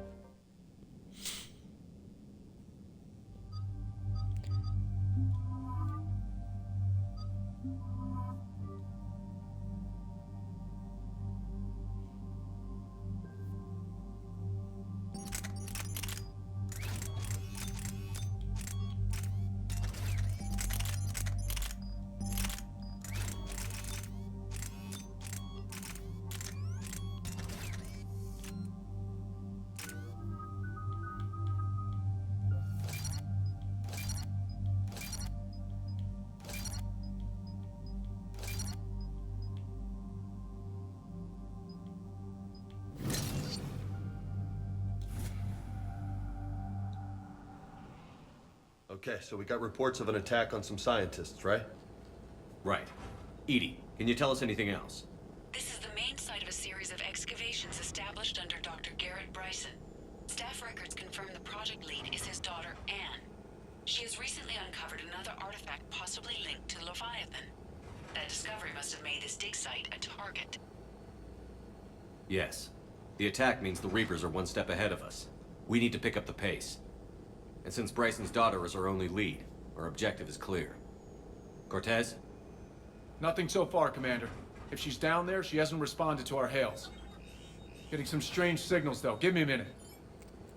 Okay, so we got reports of an attack on some scientists, right? Right. Edie, can you tell us anything else? This is the main site of a series of excavations established under Dr. Garrett Bryson. Staff records confirm the project lead is his daughter, Anne. She has recently uncovered another artifact possibly linked to Leviathan. That discovery must have made this dig site a target. Yes. The attack means the Reapers are one step ahead of us. We need to pick up the pace. And since Bryson's daughter is our only lead, our objective is clear. Cortez? Nothing so far, Commander. If she's down there, she hasn't responded to our hails. Getting some strange signals, though. Give me a minute.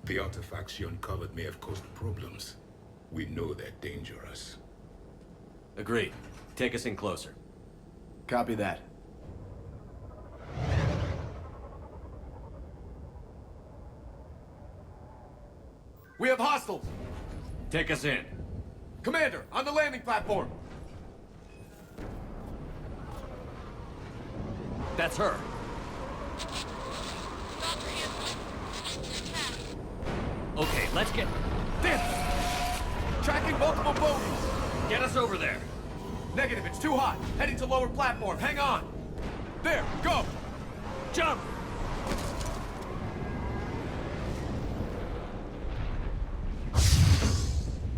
The artifacts she uncovered may have caused problems. We know they're dangerous. Agreed. Take us in closer. Copy that. We have hostiles! Take us in. Commander, on the landing platform! That's her. Okay, let's get... This! Tracking multiple bogies! Get us over there. Negative, it's too hot. Heading to lower platform, hang on! There, go! Jump!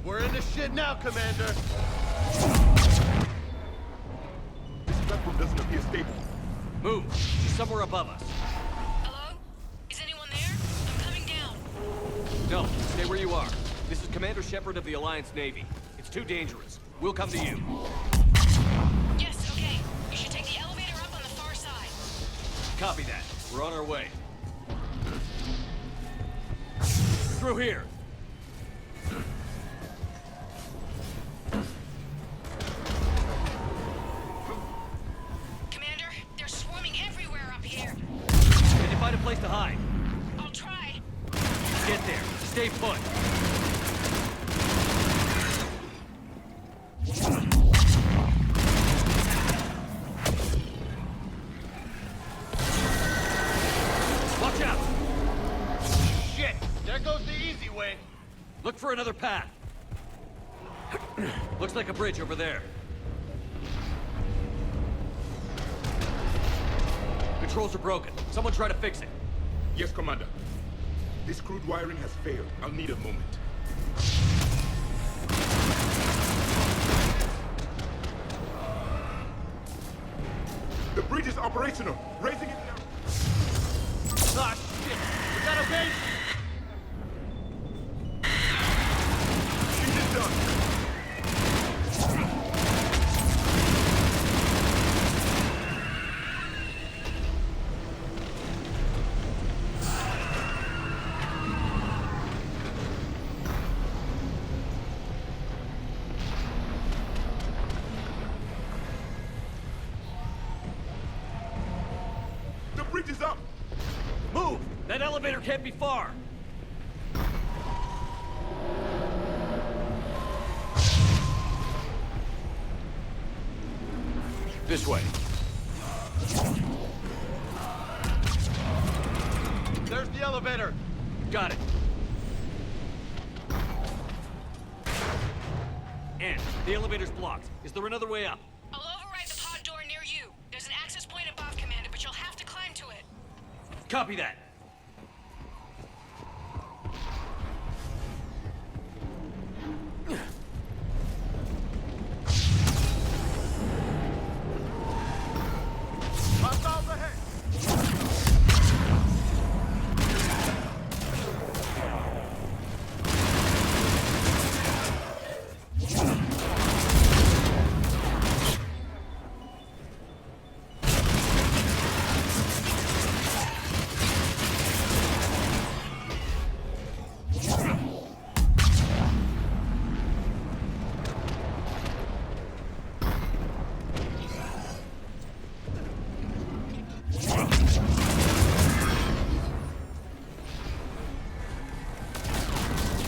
We're in the shit now, Commander! This platform doesn't appear stable. Move! She's somewhere above us. Hello? Is anyone there? I'm coming down. No, stay where you are. This is Commander Shepard of the Alliance Navy. It's too dangerous. We'll come to you. Yes, okay. You should take the elevator up on the far side. Copy that. We're on our way. Through here. Commander, they're swarming everywhere up here. Can you find a place to hide? I'll try. Get there. Stay put. Watch out! Shit! There goes the easy way! Look for another path. Looks like a bridge over there. Controls are broken. Someone try to fix it. Yes, Commander. This crude wiring has failed. I'll need a moment. The bridge is operational. Raising it now. Ah, shit! Is that okay? It is done. The bridge is up. Move! That elevator can't be far. This way. There's the elevator! Got it. And the elevator's blocked. Is there another way up? I'll override the pod door near you. There's an access point above, Commander, but you'll have to climb to it. Copy that. Hostiles ahead!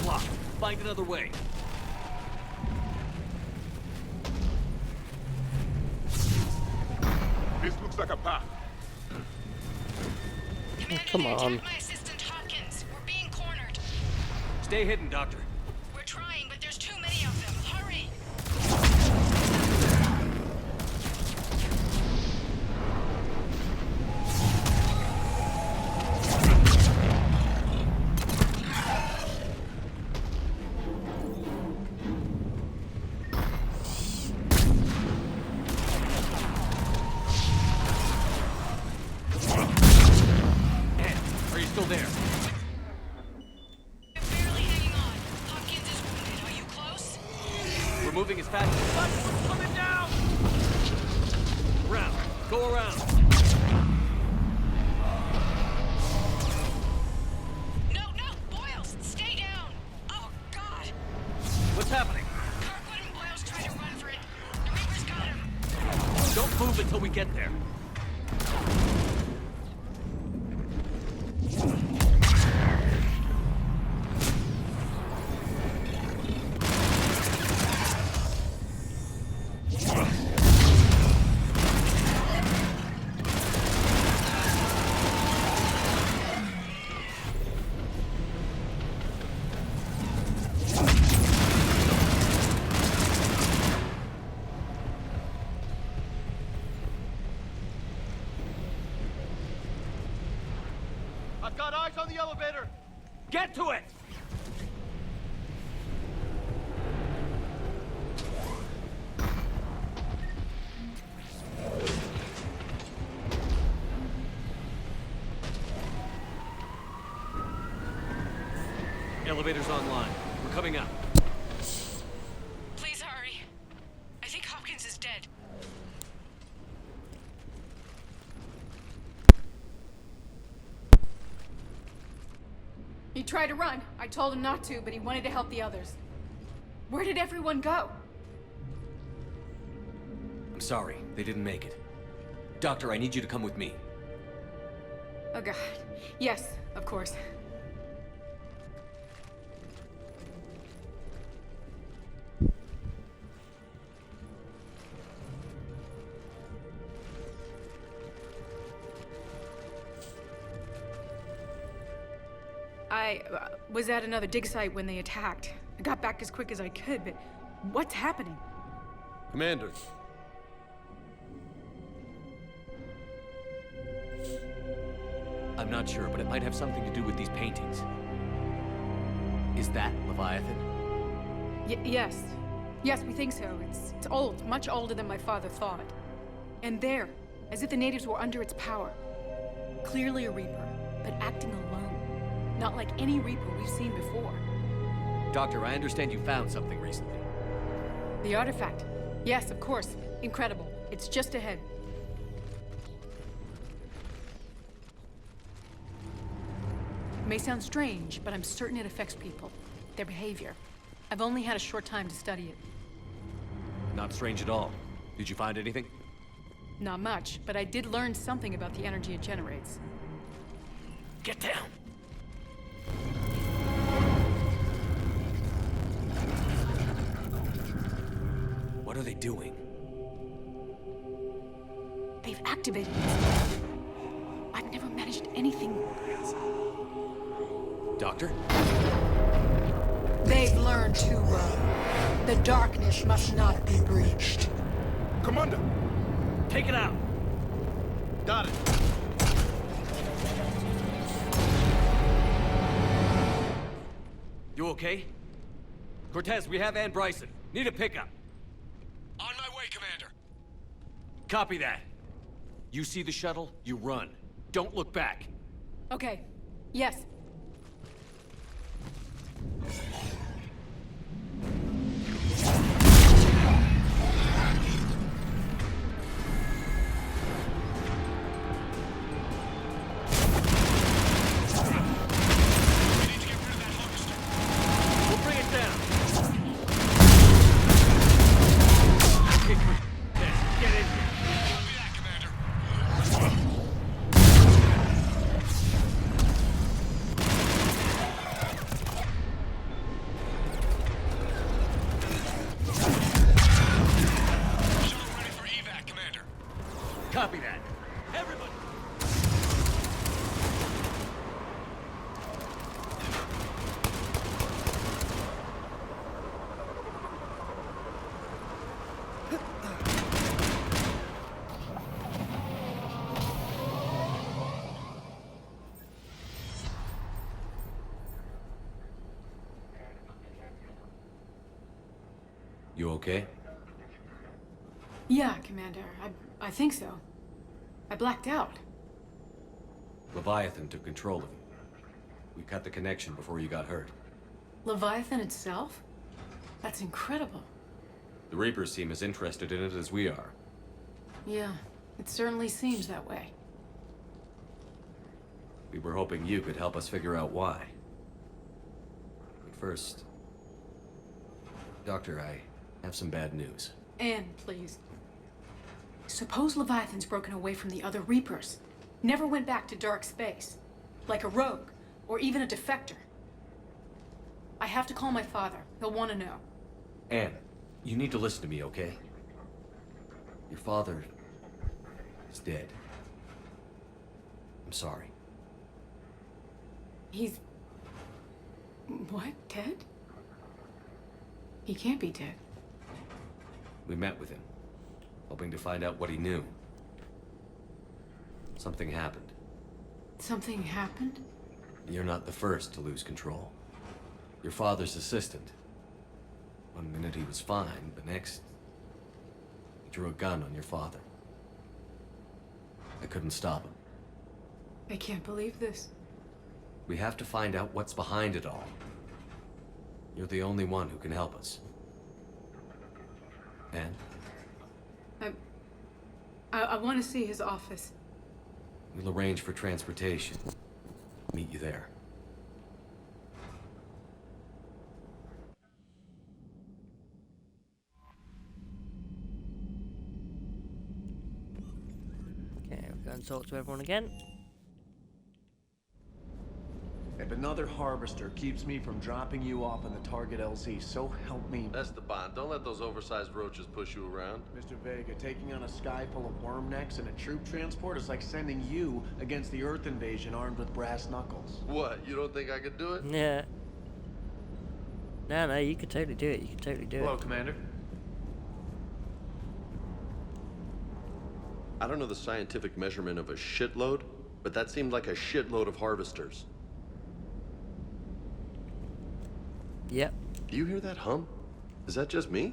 Blocked. Find another way. This looks like a path. Come on. My assistant Hopkins. We're being cornered. Stay hidden, Doctor. We're trying, but there's too many of them. Hurry! still there. Barely hanging on. Hopkins is wounded. Are you close? We're moving as fast as What's coming down? around. Go around. No, Boyles, stay down. Oh, God. What's happening? Kirkwood and Boyles tried to run for it. The Reapers got him. Don't move until we get there. I've got eyes on the elevator. Get to it! Elevator's online. We're coming up. Please hurry. I think Hopkins is dead. He tried to run. I told him not to, but he wanted to help the others. Where did everyone go? I'm sorry, they didn't make it. Doctor, I need you to come with me. Oh God. Yes, of course. I was at another dig site when they attacked. I got back as quick as I could, but what's happening? Commander. I'm not sure, but it might have something to do with these paintings. Is that Leviathan? Yes. Yes, we think so. It's old, much older than my father thought. And there, as if the natives were under its power. Clearly a Reaper, but acting alone. Not like any Reaper we've seen before. Doctor, I understand you found something recently. The artifact. Yes, of course. Incredible. It's just ahead. It may sound strange, but I'm certain it affects people. Their behavior. I've only had a short time to study it. Not strange at all. Did you find anything? Not much, but I did learn something about the energy it generates. Get down! What are they doing? They've activated it. I've never managed anything. Doctor? They've learned too well. The darkness must not be breached. Commander! Take it out! Got it. You okay? Cortez, we have Ann Bryson. Need a pickup. On my way, Commander. Copy that. You see the shuttle, you run. Don't look back. Okay. Yes. We'll bring it down. Get in here. Copy that. Everybody! You okay? Yeah, Commander. I think so. I blacked out. Leviathan took control of him. We cut the connection before you got hurt. Leviathan itself? That's incredible. The Reapers seem as interested in it as we are. Yeah, it certainly seems that way. We were hoping you could help us figure out why. But first... Doctor, I have some bad news. Anne, please. Suppose Leviathan's broken away from the other Reapers. Never went back to dark space. Like a rogue, or even a defector. I have to call my father. He'll want to know. Anne, you need to listen to me, okay? Your father is dead. I'm sorry. He's... What? Dead? He can't be dead. We met with him, hoping to find out what he knew. Something happened. Something happened? You're not the first to lose control. Your father's assistant. One minute he was fine, but next... he drew a gun on your father. I couldn't stop him. I can't believe this. We have to find out what's behind it all. You're the only one who can help us. Anne? I want to see his office. We'll arrange for transportation. Meet you there. Okay, we'll go and talk to everyone again. If another harvester keeps me from dropping you off on the target LZ, so help me. Esteban, don't let those oversized roaches push you around. Mr. Vega, taking on a sky full of worm necks and a troop transport is like sending you against the Earth invasion armed with brass knuckles. What, you don't think I could do it? Yeah. No, you could totally do it. You could totally do Hello, it. Commander. I don't know the scientific measurement of a shitload, but that seemed like a shitload of harvesters. Yep. Do you hear that hum? Is that just me?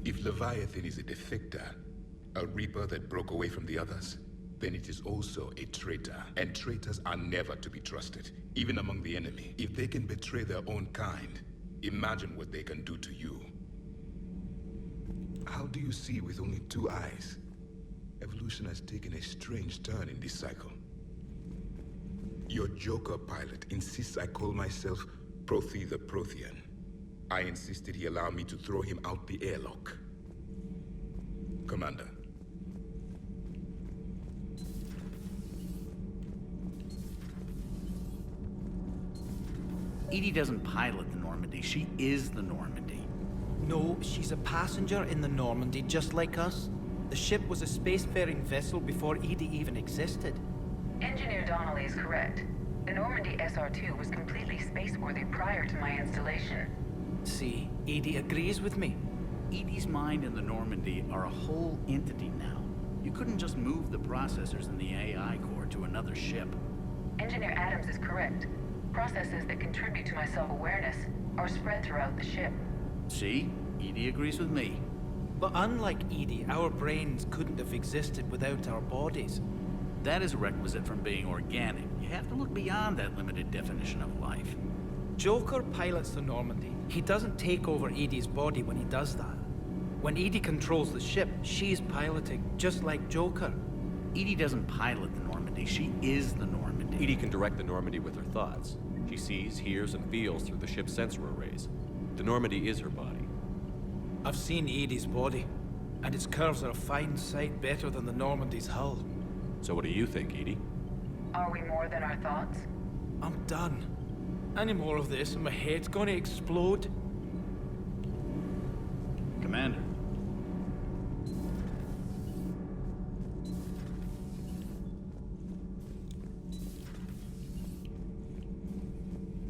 If Leviathan is a defector, a reaper that broke away from the others, then it is also a traitor. And traitors are never to be trusted, even among the enemy. If they can betray their own kind, imagine what they can do to you. How do you see with only 2 eyes? Evolution has taken a strange turn in this cycle. Your Joker pilot insists I call myself Prothi the Prothean. I insisted he allow me to throw him out the airlock. Commander. Edie doesn't pilot the Normandy. She is the Normandy. No, she's a passenger in the Normandy, just like us. The ship was a spacefaring vessel before Edie even existed. Engineer Donnelly is correct. The Normandy SR-2 was completely spaceworthy prior to my installation. See, Edie agrees with me. Edie's mind and the Normandy are a whole entity now. You couldn't just move the processors in the AI core to another ship. Engineer Adams is correct. Processes that contribute to my self-awareness are spread throughout the ship. See? Edie agrees with me. But unlike Edie, our brains couldn't have existed without our bodies. That is a requisite from being organic. You have to look beyond that limited definition of life. Joker pilots the Normandy. He doesn't take over Edie's body when he does that. When Edie controls the ship, she's piloting, just like Joker. Edie doesn't pilot the Normandy. She is the Normandy. Edie can direct the Normandy with her thoughts. She sees, hears, and feels through the ship's sensor arrays. The Normandy is her body. I've seen Edie's body, and its curves are a fine sight better than the Normandy's hull. So what do you think, Edie? Are we more than our thoughts? I'm done. Any more of this and my head's gonna explode. Commander.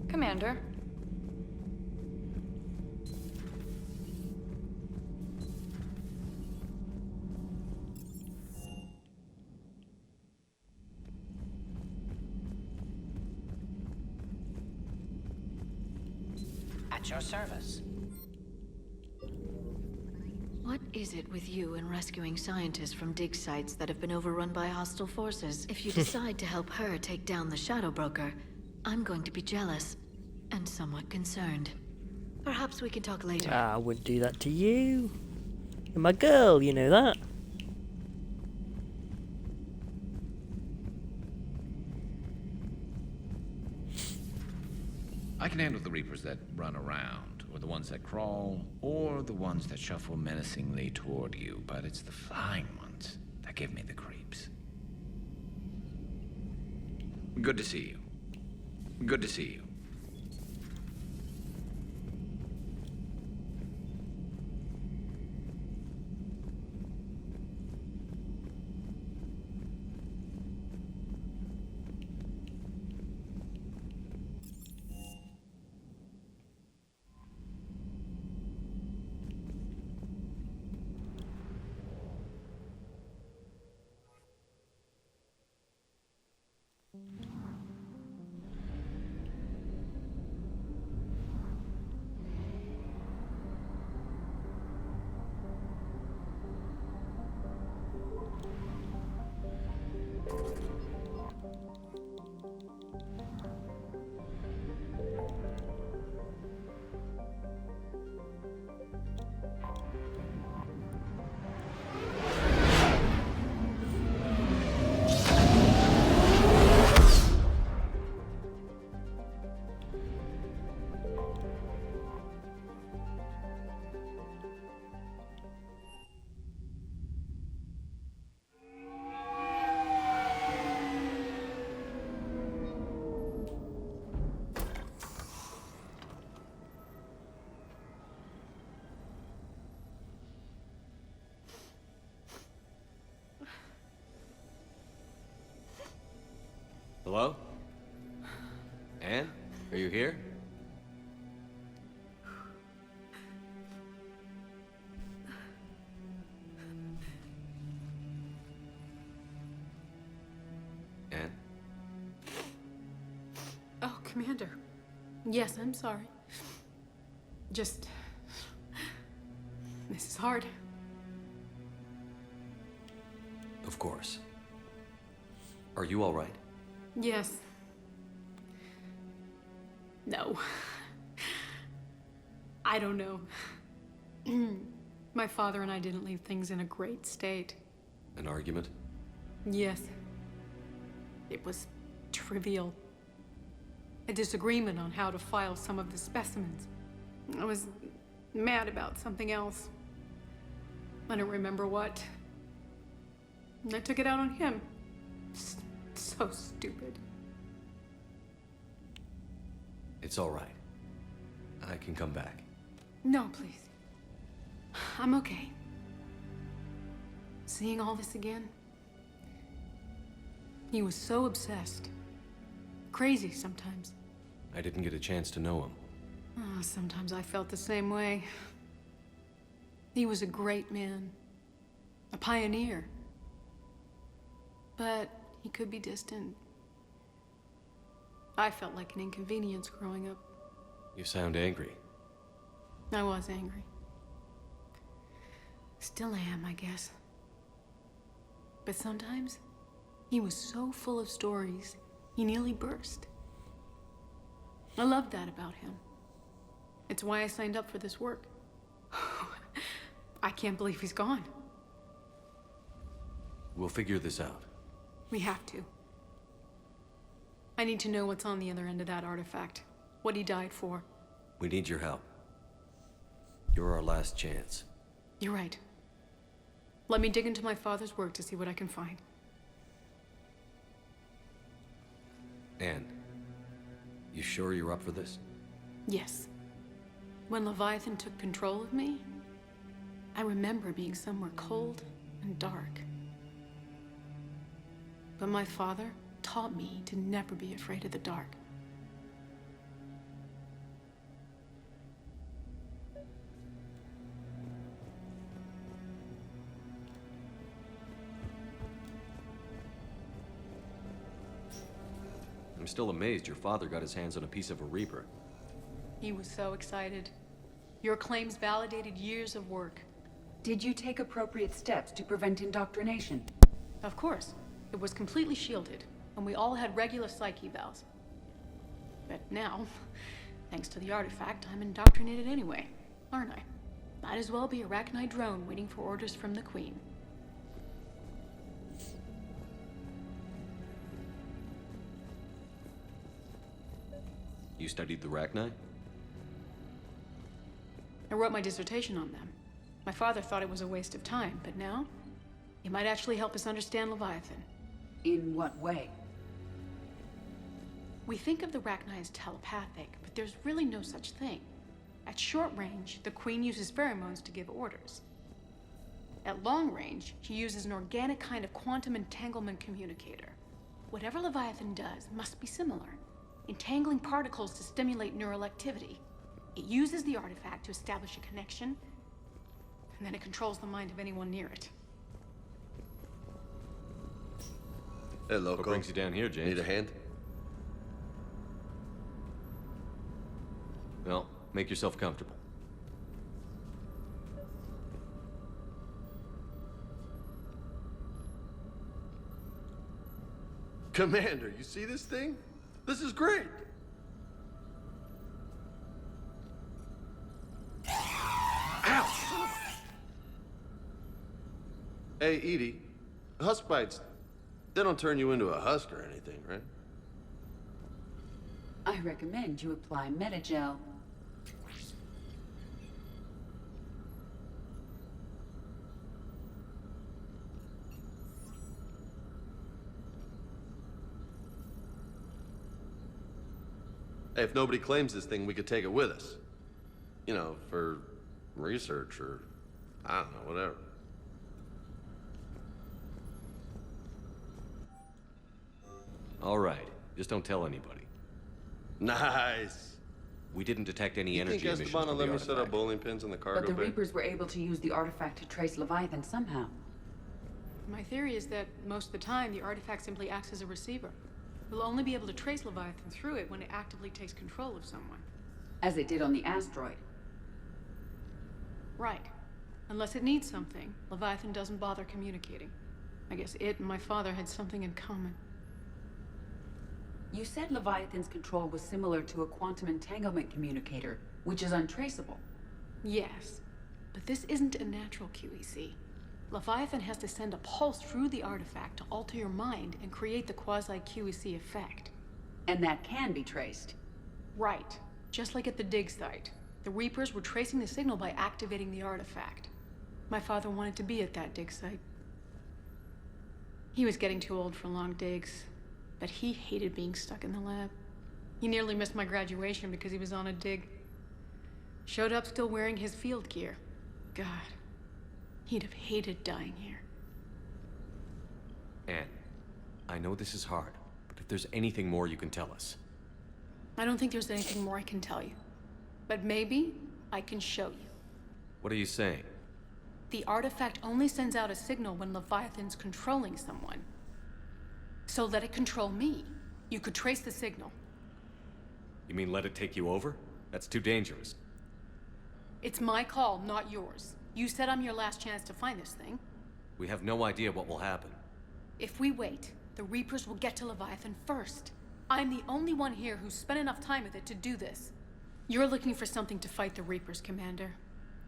Commander. at your service. What is it with you and rescuing scientists from dig sites that have been overrun by hostile forces? If you decide to help her take down the Shadow Broker, I'm going to be jealous and somewhat concerned. Perhaps we can talk later. I wouldn't do that to you. You're my girl, you know that. I can handle the Reapers that run around, or the ones that crawl, or the ones that shuffle menacingly toward you, but it's the flying ones that give me the creeps. Good to see you. Good to see you. Hello? Anne? Are you here? Anne? Oh, Commander. Yes, I'm sorry. Just... this is hard. Of course. Are you all right? Yes. No. I don't know. My father and I didn't leave things in a great state. An argument? Yes. It was trivial. A disagreement on how to file some of the specimens. I was mad about something else. I don't remember what. And I took it out on him. So stupid. It's all right. I can come back. No, please. I'm okay. Seeing all this again? He was so obsessed. Crazy sometimes. I didn't get a chance to know him. Oh, sometimes I felt the same way. He was a great man. A pioneer. But he could be distant. I felt like an inconvenience growing up. You sound angry. I was angry. Still am, I guess. But sometimes, he was so full of stories, he nearly burst. I loved that about him. It's why I signed up for this work. I can't believe he's gone. We'll figure this out. We have to. I need to know what's on the other end of that artifact. What he died for. We need your help. You're our last chance. You're right. Let me dig into my father's work to see what I can find. Anne, you sure you're up for this? Yes. When Leviathan took control of me, I remember being somewhere cold and dark. But my father taught me to never be afraid of the dark. I'm still amazed your father got his hands on a piece of a Reaper. He was so excited. Your claims validated years of work. Did you take appropriate steps to prevent indoctrination? Of course. It was completely shielded, and we all had regular psych evals. But now, thanks to the artifact, I'm indoctrinated anyway, aren't I? Might as well be a Arachnite drone waiting for orders from the Queen. You studied the Rachni? I wrote my dissertation on them. My father thought it was a waste of time, but now, it might actually help us understand Leviathan. In what way? We think of the Rachni as telepathic, but there's really no such thing. At short range, the Queen uses pheromones to give orders. At long range, she uses an organic kind of quantum entanglement communicator. Whatever Leviathan does must be similar, entangling particles to stimulate neural activity. It uses the artifact to establish a connection, and then it controls the mind of anyone near it. Hey, Loco. What brings you down here, James? Need a hand? Well, make yourself comfortable. Commander, you see this thing? This is great! Ow! Hey, Edie, husk bites, they don't turn you into a husk or anything, right? I recommend you apply Metagel. Hey, if nobody claims this thing, we could take it with us. You know, for research or, I don't know, whatever. All right, just don't tell anybody. Nice. We didn't detect any You energy think emissions Esteban will from let the me set up artifact. bowling pins in the cargo But the bay? Reapers were able to use the artifact to trace Leviathan somehow. My theory is that most of the time, the artifact simply acts as a receiver. We'll only be able to trace Leviathan through it when it actively takes control of someone. As it did on the asteroid. Right. Unless it needs something, Leviathan doesn't bother communicating. I guess it and my father had something in common. You said Leviathan's control was similar to a quantum entanglement communicator, which is untraceable. Yes, but this isn't a natural QEC. Leviathan has to send a pulse through the artifact to alter your mind and create the quasi-QEC effect. And that can be traced. Right. Just like at the dig site. The Reapers were tracing the signal by activating the artifact. My father wanted to be at that dig site. He was getting too old for long digs, but he hated being stuck in the lab. He nearly missed my graduation because he was on a dig. Showed up still wearing his field gear. God, he'd have hated dying here. Anne, I know this is hard, but if there's anything more you can tell us. I don't think there's anything more I can tell you. But maybe I can show you. What are you saying? The artifact only sends out a signal when Leviathan's controlling someone. So let it control me. You could trace the signal. You mean let it take you over? That's too dangerous. It's my call, not yours. You said I'm your last chance to find this thing. We have no idea what will happen. If we wait, the Reapers will get to Leviathan first. I'm the only one here who's spent enough time with it to do this. You're looking for something to fight the Reapers, Commander.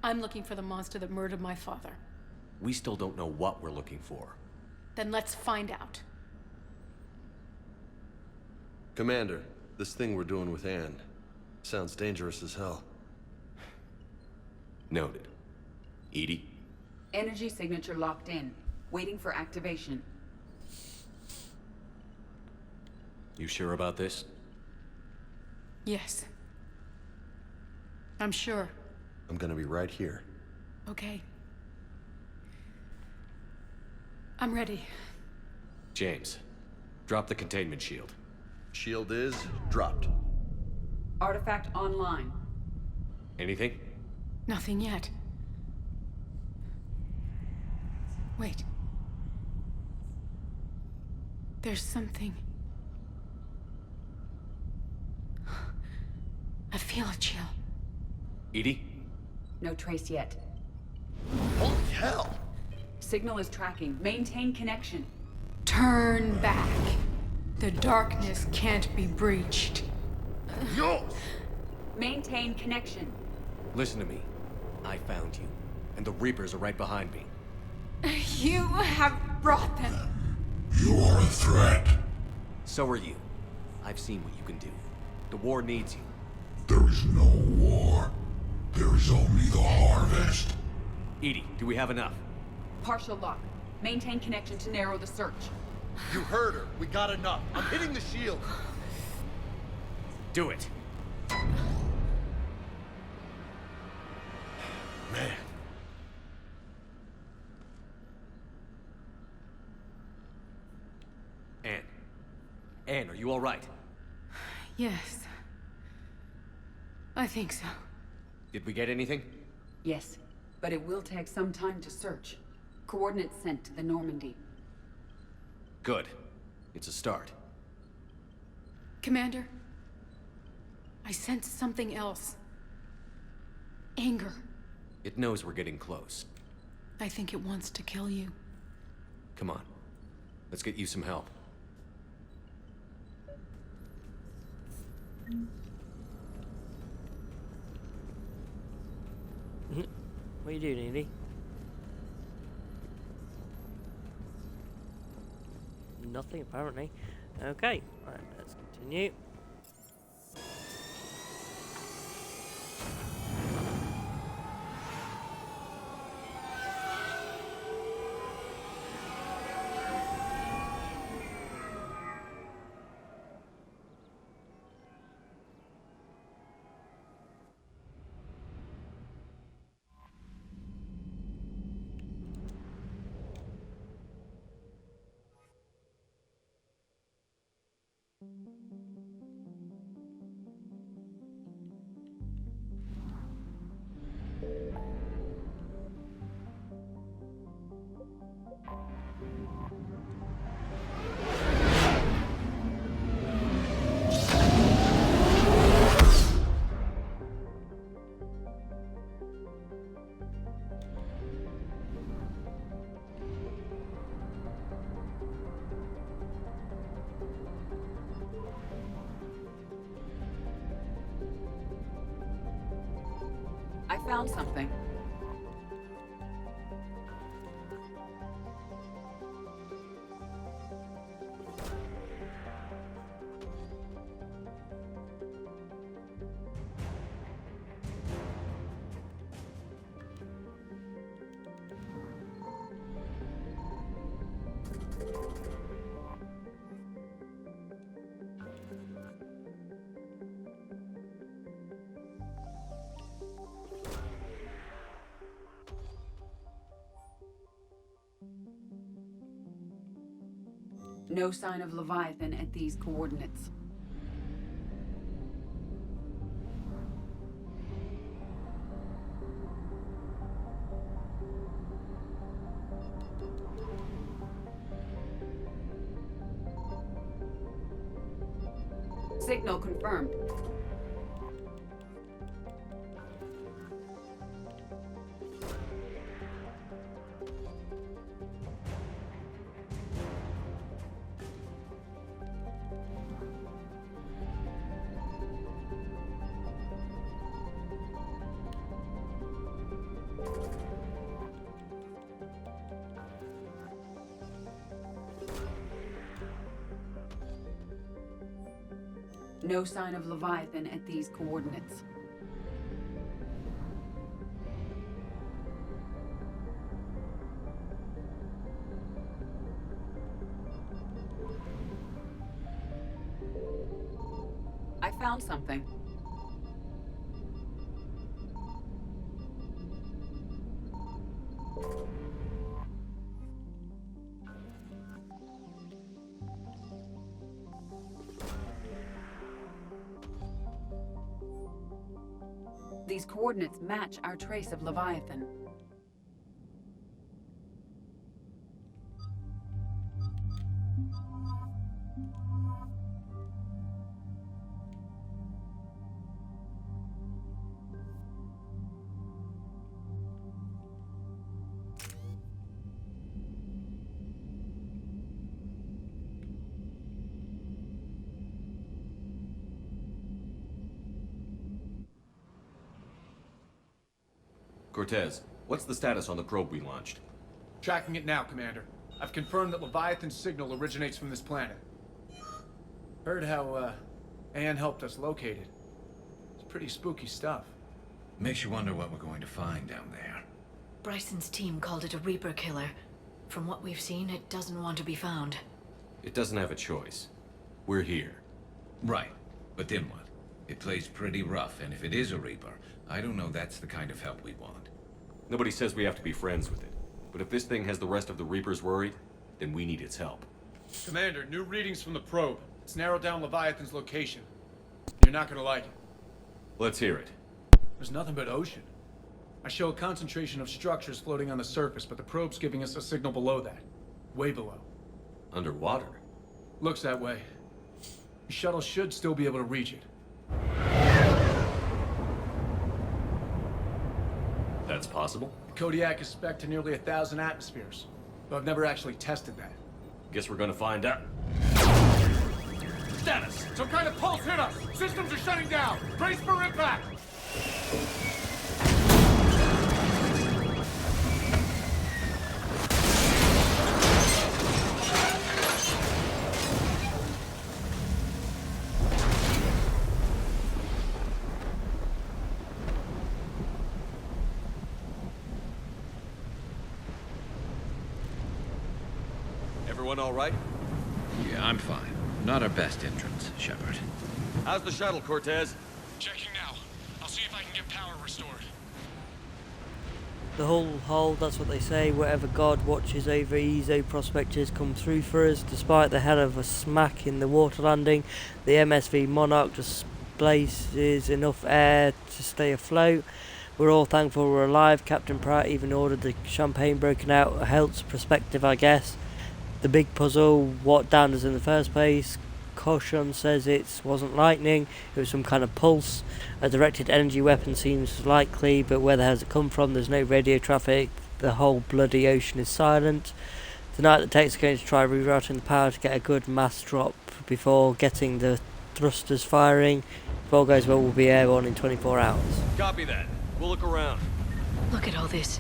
I'm looking for the monster that murdered my father. We still don't know what we're looking for. Then let's find out. Commander, this thing we're doing with Anne sounds dangerous as hell. Noted. Edie? Energy signature locked in, waiting for activation. You sure about this? Yes. I'm sure. I'm gonna be right here. Okay. I'm ready. James, drop the containment shield. Shield is dropped. Artifact online. Anything? Nothing yet. Wait. There's something. A feeling. Chill. Edie? No trace yet. Holy hell! Signal is tracking. Maintain connection. Turn back. The darkness can't be breached. Yo! Maintain connection. Listen to me. I found you, and the Reapers are right behind me. You have brought them. You are a threat. So are you. I've seen what you can do. The war needs you. There is no war. There is only the harvest. Edie, do we have enough? Partial lock. Maintain connection to narrow the search. You heard her. We got enough. I'm hitting the shield. Do it. Man. Anne, are you all right? Yes. I think so. Did we get anything? Yes, but it will take some time to search. Coordinates sent to the Normandy. Good. It's a start. Commander, I sense something else. Anger. It knows we're getting close. I think it wants to kill you. Come on. Let's get you some help. What are you doing, Edie? Nothing, apparently. Okay, right, let's continue. I found something. No sign of Leviathan at these coordinates. Signal confirmed. No sign of Leviathan at these coordinates. I found something. These coordinates match our trace of Leviathan. Cortez, what's the status on the probe we launched? Tracking it now, Commander. I've confirmed that Leviathan's signal originates from this planet. Heard how, Anne helped us locate it. It's pretty spooky stuff. Makes you wonder what we're going to find down there. Bryson's team called it a Reaper killer. From what we've seen, it doesn't want to be found. It doesn't have a choice. We're here. Right. But then what? It plays pretty rough, and if it is a Reaper, I don't know that's the kind of help we want. Nobody says we have to be friends with it. But if this thing has the rest of the Reapers worried, then we need its help. Commander, new readings from the probe. It's narrowed down Leviathan's location. You're not gonna like it. Let's hear it. There's nothing but ocean. I show a concentration of structures floating on the surface, but the probe's giving us a signal below that. Way below. Underwater? Looks that way. The shuttle should still be able to reach it. That's possible? The Kodiak is spec'd to nearly 1,000 atmospheres, but I've never actually tested that. Guess we're gonna find out. Status! Some kind of pulse hit us! Systems are shutting down! Brace for impact! Everyone all right? Yeah, I'm fine. Not our best entrance, Shepard. How's the shuttle, Cortez? Checking now. I'll see if I can get power restored. The hull hold, that's what they say. Whatever God watches over EZO prospectors come through for us. Despite the hell of a smack in the water landing, the MSV Monarch displaces enough air to stay afloat. We're all thankful we're alive. Captain Pratt even ordered the champagne broken out. Helps perspective, I guess. The big puzzle, what damned us in the first place? Caution says it wasn't lightning, it was some kind of pulse. A directed energy weapon seems likely, but where the hell has it come from? There's no radio traffic, the whole bloody ocean is silent. Tonight the tech's going to try rerouting the power to get a good mass drop before getting the thrusters firing. If all goes well, we'll be airborne in 24 hours. Copy that. We'll look around. Look at all this.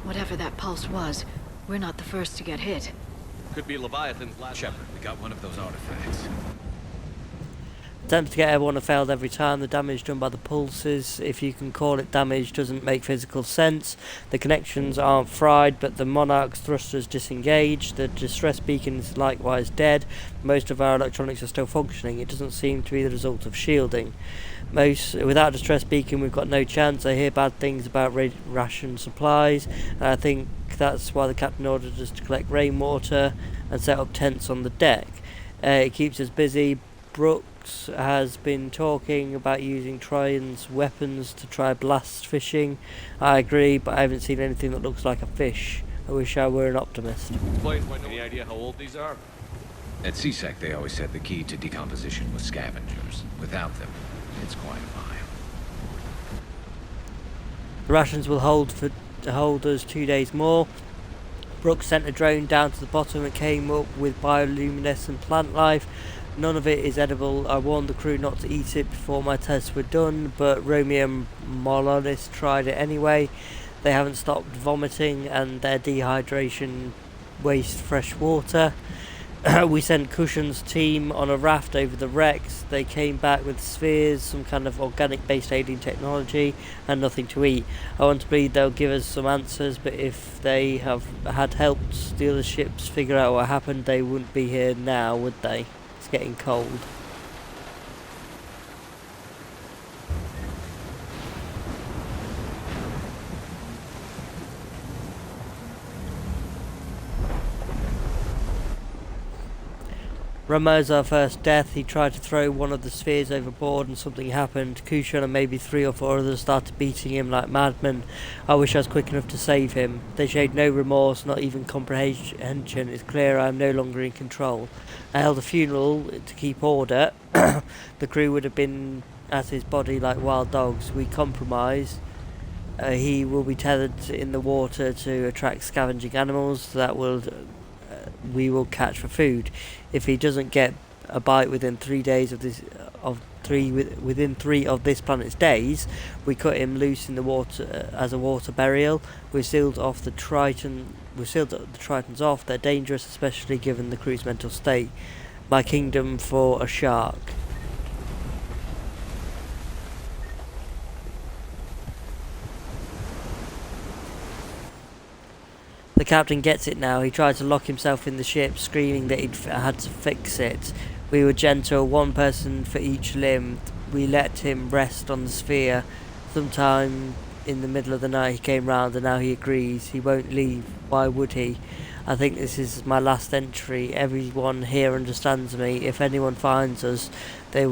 Whatever that pulse was, we're not the first to get hit. Could be Leviathan's last... Shepard, we got one of those artifacts. Attempts to get airborne have failed every time. The damage done by the pulses, if you can call it damage, doesn't make physical sense. The connections aren't fried, but the Monarch's thrusters disengaged. The distress beacon is likewise dead. Most of our electronics are still functioning. It doesn't seem to be the result of shielding. Without distress beacon, we've got no chance. I hear bad things about ration supplies, and I think that's why the captain ordered us to collect rainwater and set up tents on the deck. It keeps us busy. Brooks has been talking about using Tryon's weapons to try blast fishing. I agree, but I haven't seen anything that looks like a fish. I wish I were an optimist. Any idea how old these are? At CSEC, they always said the key to decomposition was scavengers. Without them, it's quite a mile. The rations will hold us 2 days more. Brooks sent a drone down to the bottom and came up with bioluminescent plant life. None of it is edible. I warned the crew not to eat it before my tests were done, but Romeo and Molonis tried it anyway. They haven't stopped vomiting, and their dehydration wastes fresh water. We sent Cushion's team on a raft over the wrecks. They came back with spheres, some kind of organic-based alien technology, and nothing to eat. I want to believe they'll give us some answers, but if they had helped the other ships figure out what happened, they wouldn't be here now, would they? It's getting cold. Ramo's our first death. He tried to throw one of the spheres overboard and something happened. Kushan and maybe 3 or 4 others started beating him like madmen. I wish I was quick enough to save him. They showed no remorse, not even comprehension. It's clear I am no longer in control. I held a funeral to keep order. The crew would have been at his body like wild dogs. We compromised. He will be tethered in the water to attract scavenging animals that we will catch for food. If he doesn't get a bite within 3 days of this within 3 of this planet's days. We cut him loose in the water as a water burial. We sealed the Tritons off. They're dangerous, especially given the crew's mental state. My kingdom for a shark. The captain gets it now. He tried to lock himself in the ship, screaming that he'd had to fix it. We were gentle, 1 person for each limb. We let him rest on the sphere. Sometime in the middle of the night he came round, and now he agrees. He won't leave. Why would he? I think this is my last entry. Everyone here understands me. If anyone finds us, they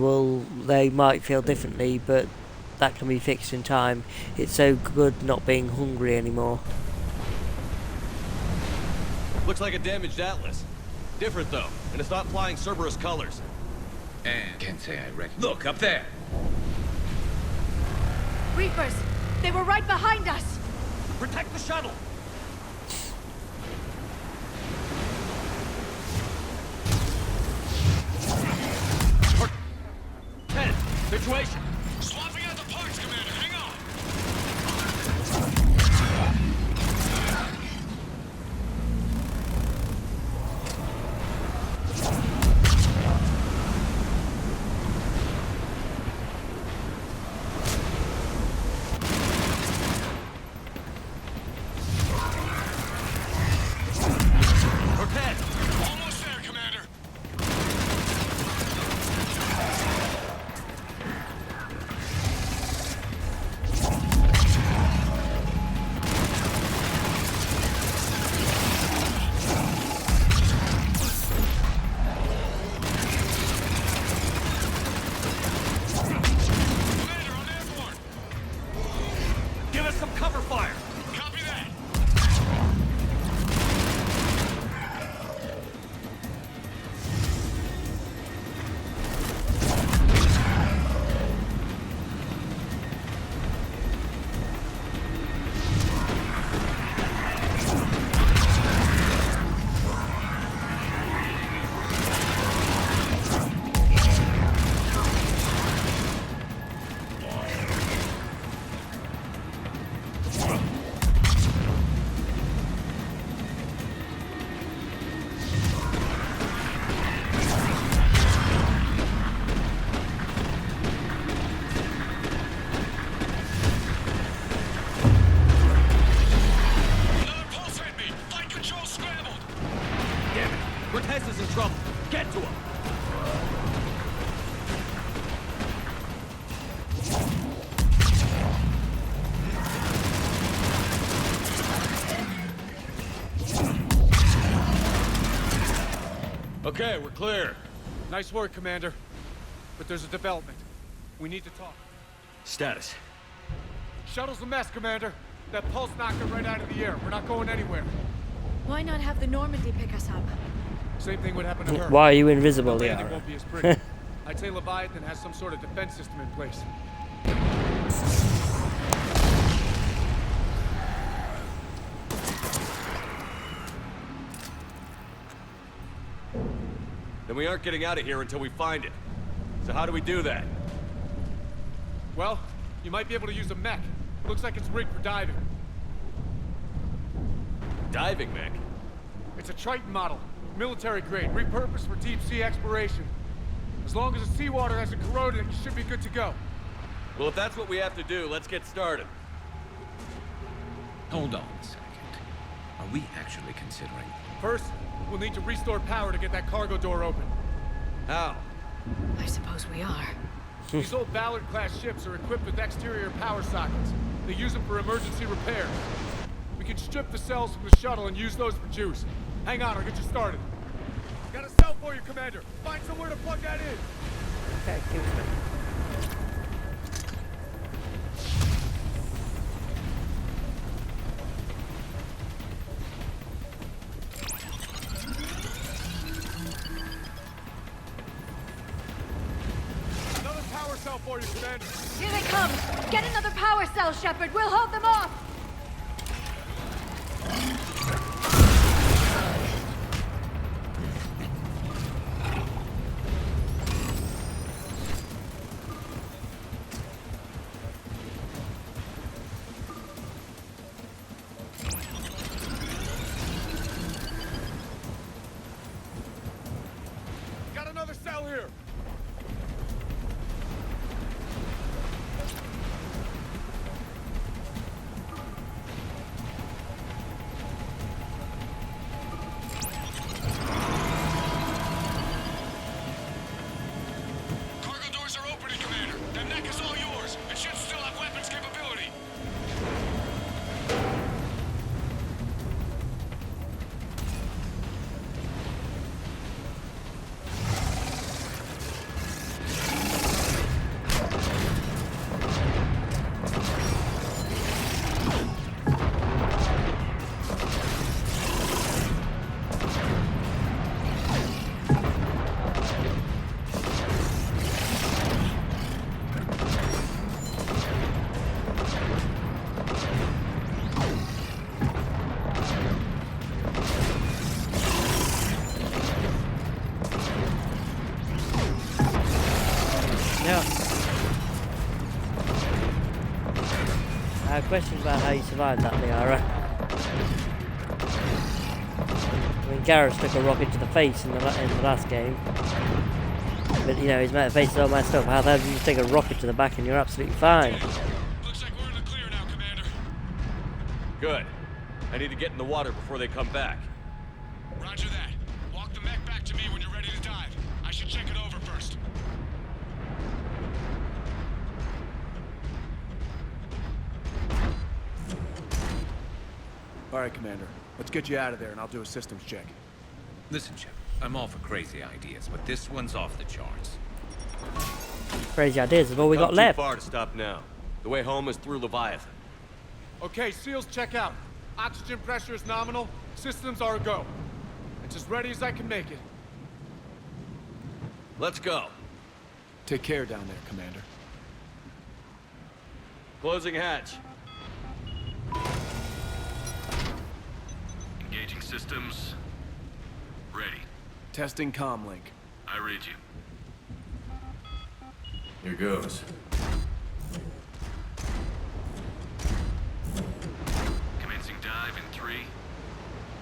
might feel differently, but that can be fixed in time. It's so good not being hungry anymore. Looks like a damaged Atlas. Different though, and it's not flying Cerberus colors. And can't say I reckon. Look, up there! Reapers! They were right behind us! Protect the shuttle! Ted, situation! Swapping out the parts, Commander. Hang on! Okay, we're clear. Nice work, Commander. But there's a development. We need to talk. Status. Shuttle's a mess, Commander. That pulse knocked it right out of the air. We're not going anywhere. Why not have the Normandy pick us up? Same thing would happen to her. Why are you invisible, The landing Liara? won't be as pretty. I'd say Leviathan has some sort of defense system in place. Then we aren't getting out of here until we find it. So how do we do that? Well, you might be able to use a mech. Looks like it's rigged for diving. Diving mech? It's a Triton model. Military grade, repurposed for deep sea exploration. As long as the seawater hasn't corroded, you should be good to go. Well, if that's what we have to do, let's get started. Hold on a second. Are we actually considering... First, we'll need to restore power to get that cargo door open. How? I suppose we are. These old Ballard-class ships are equipped with exterior power sockets. They use them for emergency repairs. We can strip the cells from the shuttle and use those for juice. Hang on, I'll get you started. Got a cell for you, Commander. Find somewhere to plug that in. Okay, give it to me. Another power cell for you, Commander. Here they come! Get another power cell, Shepard! We'll hold them off! Intel here. Cargo doors are opening, Commander. That mech is all yours. It should still have weapons capability. Questions about how you survived that, Liara. I mean, Garrus took a rocket to the face in the last game. But, you know, his face is all messed up. How the hell did you take a rocket to the back and you're absolutely fine? Looks like we're in the clear now, Commander. Good. I need to get in the water before they come back. Roger that. Walk the mech back to me when you're ready to dive. I should check it over first. All right, Commander. Let's get you out of there, and I'll do a systems check. Listen, Chip, I'm all for crazy ideas, but this one's off the charts. Crazy ideas is all we got left. Too far to stop now. The way home is through Leviathan. Okay, SEALs, check out. Oxygen pressure is nominal. Systems are a go. It's as ready as I can make it. Let's go. Take care down there, Commander. Closing hatch. Engaging systems. Ready. Testing comlink. I read you. Here goes. Commencing dive in 3,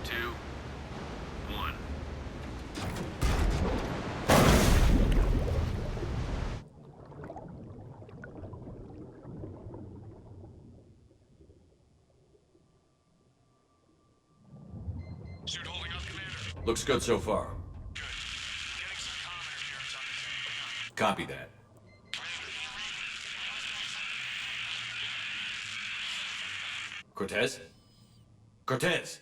2, 1. Suit holding up, Commander. Looks good so far. Good. Getting some comm interference on the thing. Copy that. Cortez? Cortez!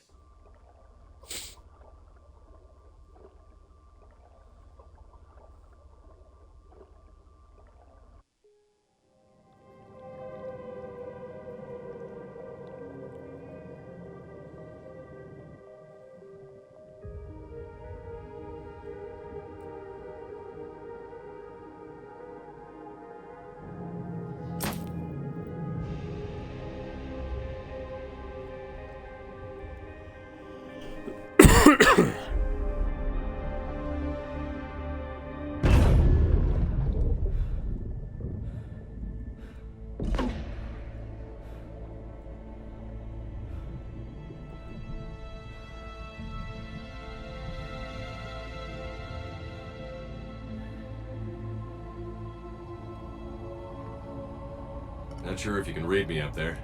Not sure if you can read me up there.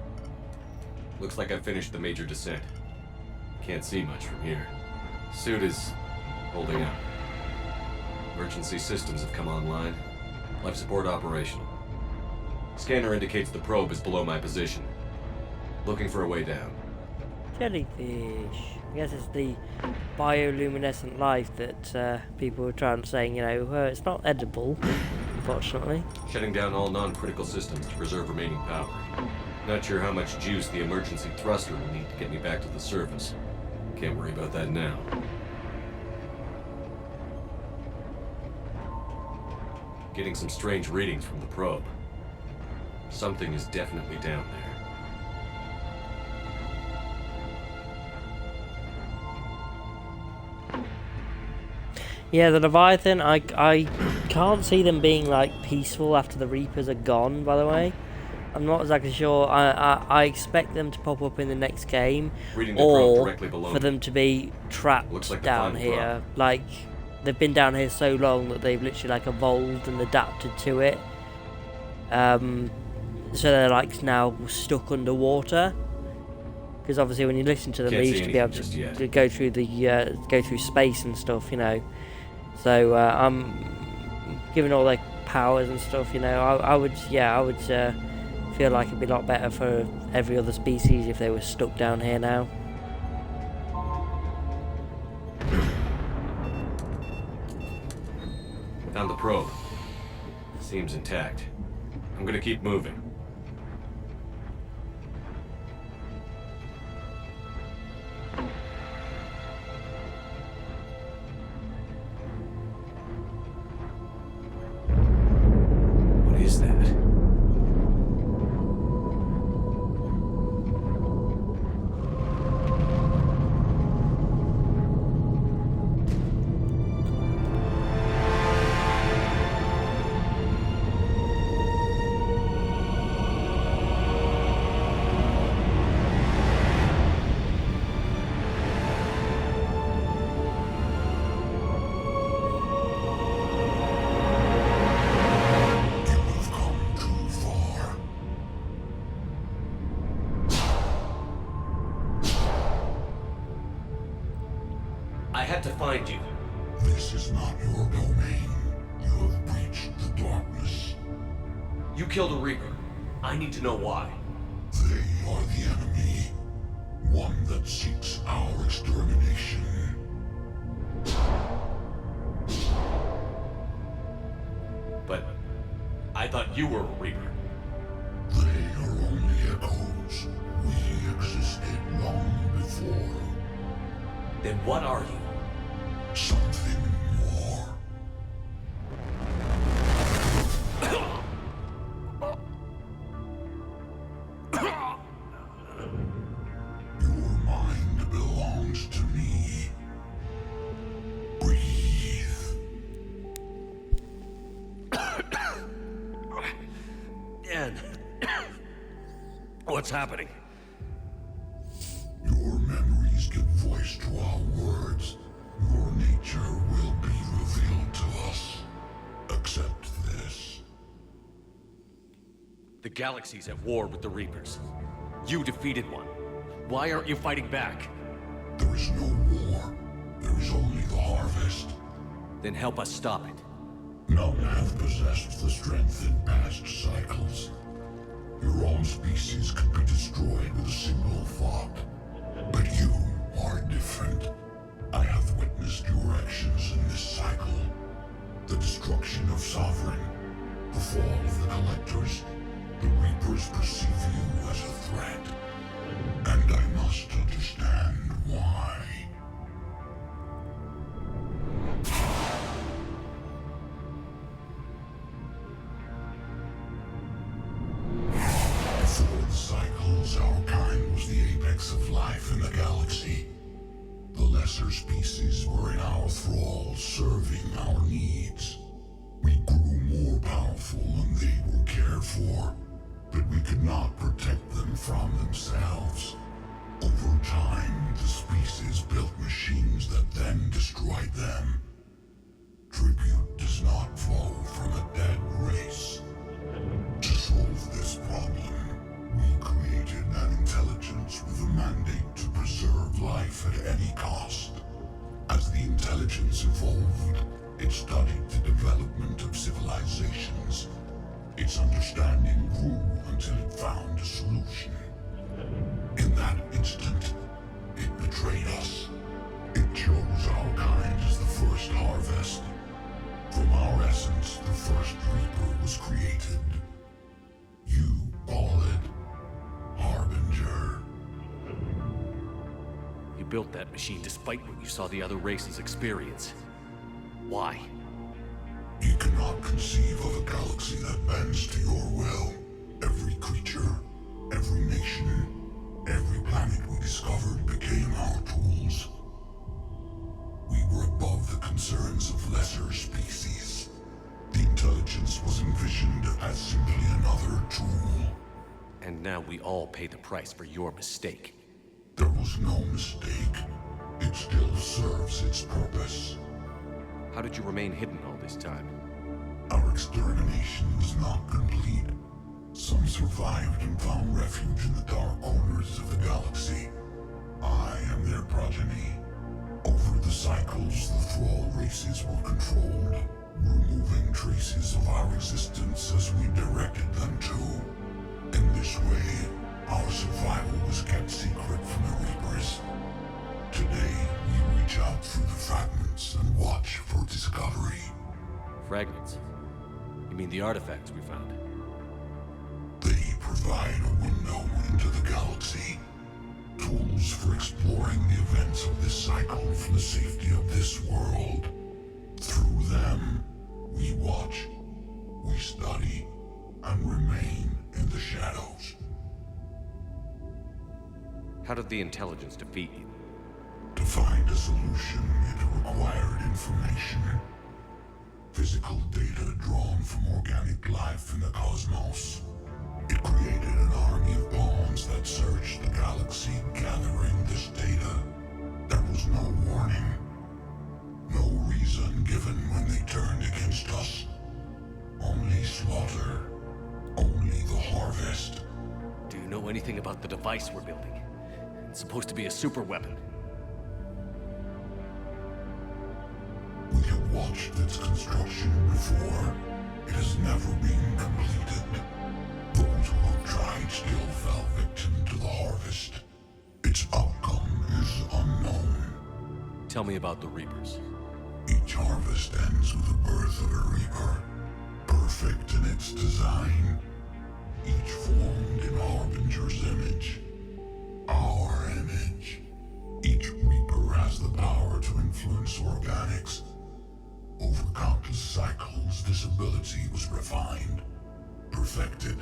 Looks like I've finished the major descent. Can't see much from here. Suit is holding up. Emergency systems have come online. Life support operational. Scanner indicates the probe is below my position. Looking for a way down. Jellyfish. I guess it's the bioluminescent life that people were trying to say, you know, it's not edible, unfortunately. Shutting down all non-critical systems to preserve remaining power. Not sure how much juice the emergency thruster will need to get me back to the surface. Can't worry about that now. Getting some strange readings from the probe. Something is definitely down there. Yeah, the Leviathan, I can't see them being, like, peaceful after the Reapers are gone, by the way. I'm not exactly sure. I expect them to pop up in the next game, or for them to be trapped like down here. Like, they've been down here so long that they've literally like evolved and adapted to it. So they're like now stuck underwater. Because obviously when you listen to them, Can't they see used to be able anything to go through the go through space and stuff, you know. So I'm given all their powers and stuff, you know. I would feel like it'd be a lot better for every other species if they were stuck down here now. Found the probe. Seems intact. I'm gonna keep moving. What is that? I had to find you. This is not your domain. You have breached the darkness. You killed a Reaper. I need to know why. They are the enemy. One that seeks our extermination. But I thought you were a Reaper. They are only echoes. We existed long before. Then what are you? Something more. Your mind belongs to me. Breathe. Dan. What's happening? Your memories give voice to our words. Your nature will be revealed to us. Accept this. The galaxy's at war with the Reapers. You defeated one. Why aren't you fighting back? There is no war. There is only the harvest. Then help us stop it. None have possessed the strength in past cycles. Your own species could be destroyed with a single thought. But you are different. I have witnessed your actions in this cycle. The destruction of Sovereign, the fall of the Collectors. The Reapers perceive you as a threat. And I must understand why. Before the cycles, our kind was the apex of life in the galaxy. The lesser species were in our thrall, serving our needs. We grew more powerful and they were cared for, but we could not protect them from themselves. Over time, the species built machines that then destroyed them. Tribute does not flow from a dead race. To solve this problem, we created an intelligence with a mandate to preserve life at any cost. As the intelligence evolved, it studied the development of civilizations. Its understanding grew until it found a solution. In that instant, it betrayed us. It chose our kind as the first harvest. From our essence, the first Reaper was created. You call it Harbinger. You built that machine despite what you saw the other races experience. Why? You cannot conceive of a galaxy that bends to your will. Every creature, every nation, every planet we discovered became our tools. We were above the concerns of lesser species. The intelligence was envisioned as simply another tool. And now we all pay the price for your mistake. There was no mistake. It still serves its purpose. How did you remain hidden all this time? Our extermination was not complete. Some survived and found refuge in the dark corners of the galaxy. I am their progeny. Over the cycles, the Thrall races were controlled, removing traces of our existence as we directed them to. In this way, our survival was kept secret from the Reapers. Today, we reach out through the fragments and watch for discovery. Fragments? You mean the artifacts we found? They provide a window into the galaxy. Tools for exploring the events of this cycle from the safety of this world. Through them, we watch, we study, and remain in the shadows. How did the intelligence defeat you? To find a solution, it required information. Physical data drawn from organic life in the cosmos. It created an army of pawns that searched the galaxy, gathering this data. There was no warning. No reason given when they turned against us. Only slaughter. Only the harvest. Do you know anything about the device we're building? It's supposed to be a super weapon. We have watched its construction before. It has never been completed. Those who have tried still fell victim to the harvest. Its outcome is unknown. Tell me about the Reapers. Each harvest ends with the birth of a Reaper. Perfect in its design. Each formed in Harbinger's image. Our image. Each Reaper has the power to influence organics. Over countless cycles, this ability was refined, perfected,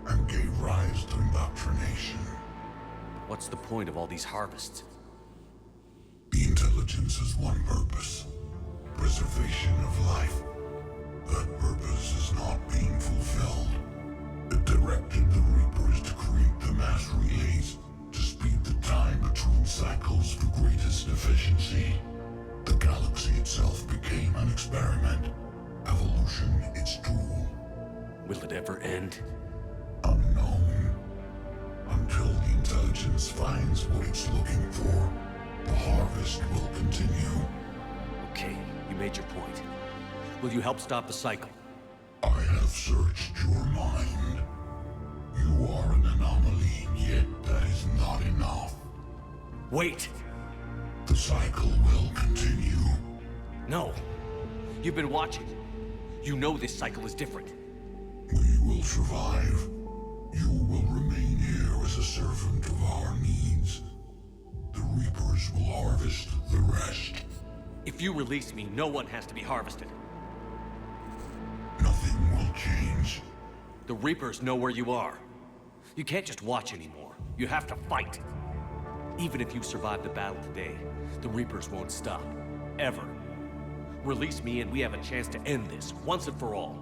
and gave rise to indoctrination. What's the point of all these harvests? The intelligence has one purpose. Preservation of life. That purpose is not being fulfilled. It directed the Reapers to create the mass relays to speed the time between cycles for greatest efficiency. The galaxy itself became an experiment. Evolution its tool. Will it ever end? Unknown. Until the intelligence finds what it's looking for, the harvest will continue. Okay, you made your point. Will you help stop the cycle? I have searched your mind. You are an anomaly, yet that is not enough. Wait! The cycle will continue. No. You've been watching. You know this cycle is different. We will survive. You will remain here as a servant of our needs. The Reapers will harvest the rest. If you release me, no one has to be harvested. Nothing will change. The Reapers know where you are. You can't just watch anymore. You have to fight. Even if you survive the battle today, the Reapers won't stop. Ever. Release me and we have a chance to end this, once and for all.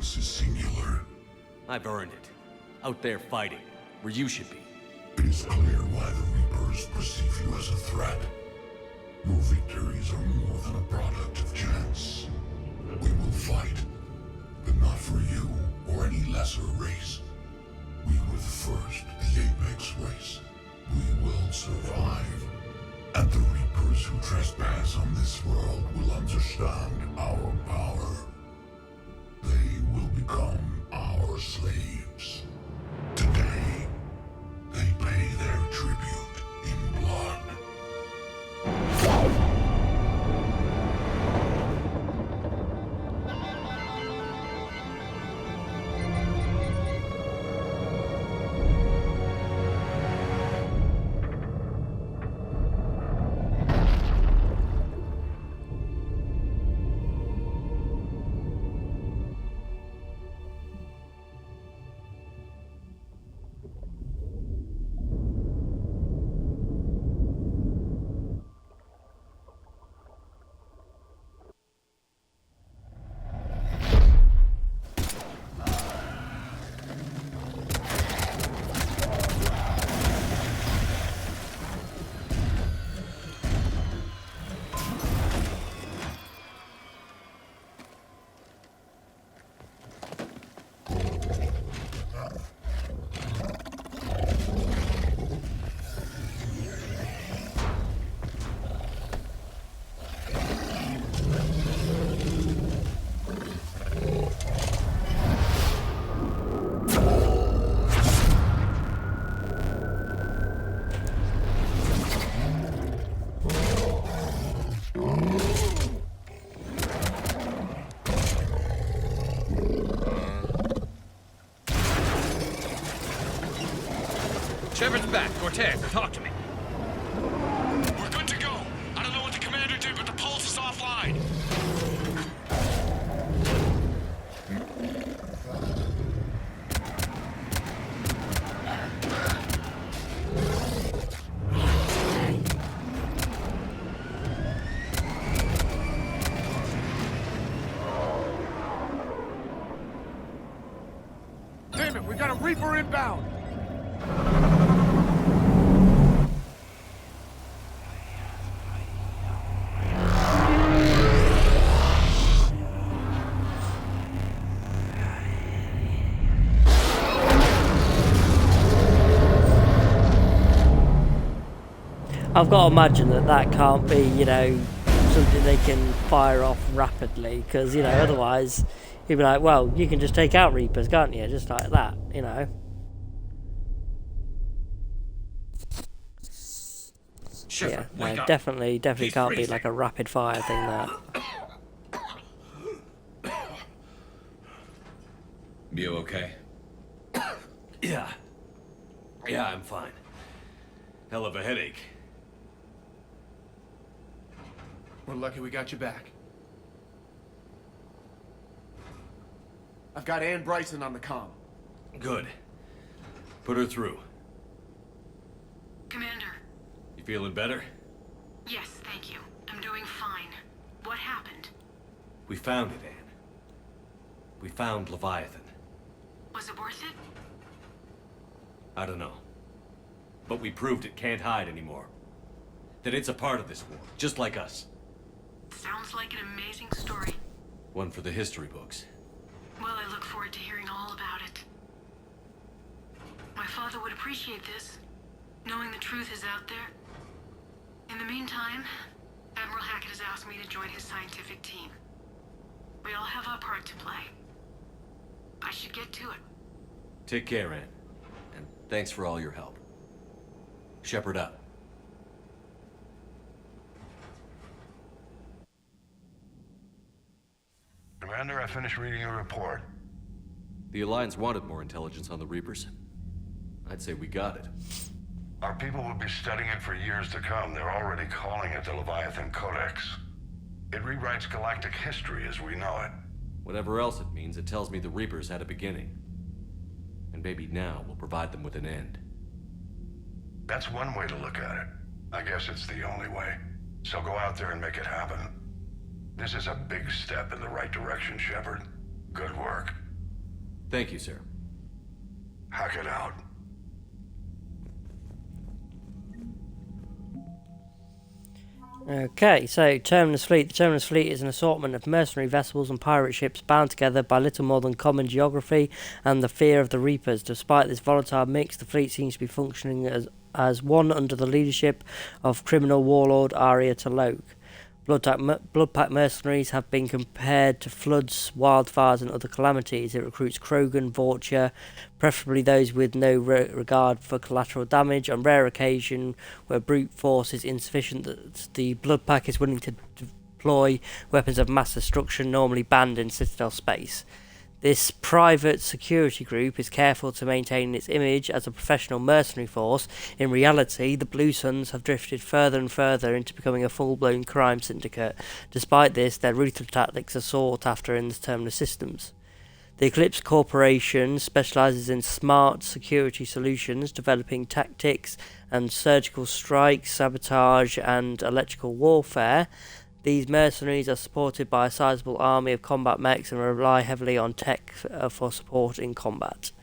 Is singular. I've earned it. Out there fighting, where you should be. It is clear why the Reapers perceive you as a threat. Your victories are more than a product of chance. We will fight, but not for you or any lesser race. We were the first, the Apex race. We will survive. And the Reapers who trespass on this world will understand our power. They will become our slaves. Today, they pay their tribute in blood. Shepard's back. Cortez, talk to me. We're good to go. I don't know what the commander did, but the pulse is offline. Damn it, we got a Reaper inbound! I've got to imagine that can't be, you know, something they can fire off rapidly, because, you know, otherwise you'd be like, well, you can just take out Reapers, can't you? Just like that, you know. Shepard, Yeah, wake no, up. definitely He's can't be freezing. like a rapid fire thing, that. You okay? Yeah, I'm fine. Hell of a headache. We're lucky we got you back. I've got Ann Bryson on the comm. Good. Put her through. Commander. You feeling better? Yes, thank you. I'm doing fine. What happened? We found it, Ann. We found Leviathan. Was it worth it? I don't know. But we proved it can't hide anymore. That it's a part of this war, just like us. Sounds like an amazing story. One for the history books. Well, I look forward to hearing all about it. My father would appreciate this, knowing the truth is out there. In the meantime, Admiral Hackett has asked me to join his scientific team. We all have our part to play. I should get to it. Take care, Ann. And thanks for all your help. Shepard up. Commander, I finished reading your report. The Alliance wanted more intelligence on the Reapers. I'd say we got it. Our people will be studying it for years to come. They're already calling it the Leviathan Codex. It rewrites galactic history as we know it. Whatever else it means, it tells me the Reapers had a beginning. And maybe now we'll provide them with an end. That's one way to look at it. I guess it's the only way. So go out there and make it happen. This is a big step in the right direction, Shepard. Good work. Thank you, sir. Hack it out. Okay, so Terminus Fleet. The Terminus Fleet is an assortment of mercenary vessels and pirate ships bound together by little more than common geography and the fear of the Reapers. Despite this volatile mix, the fleet seems to be functioning as one under the leadership of criminal warlord Arya T'Loak. Bloodpack mercenaries have been compared to floods, wildfires and other calamities. It recruits Krogan, Vorcha, preferably those with no regard for collateral damage. On rare occasion, where brute force is insufficient, the Bloodpack is willing to deploy weapons of mass destruction normally banned in Citadel space. This private security group is careful to maintain its image as a professional mercenary force. In reality, the Blue Suns have drifted further and further into becoming a full-blown crime syndicate. Despite this, their ruthless tactics are sought after in the Terminus systems. The Eclipse Corporation specializes in smart security solutions, developing tactics and surgical strikes, sabotage and electrical warfare. These mercenaries are supported by a sizable army of combat mechs and rely heavily on tech for support in combat.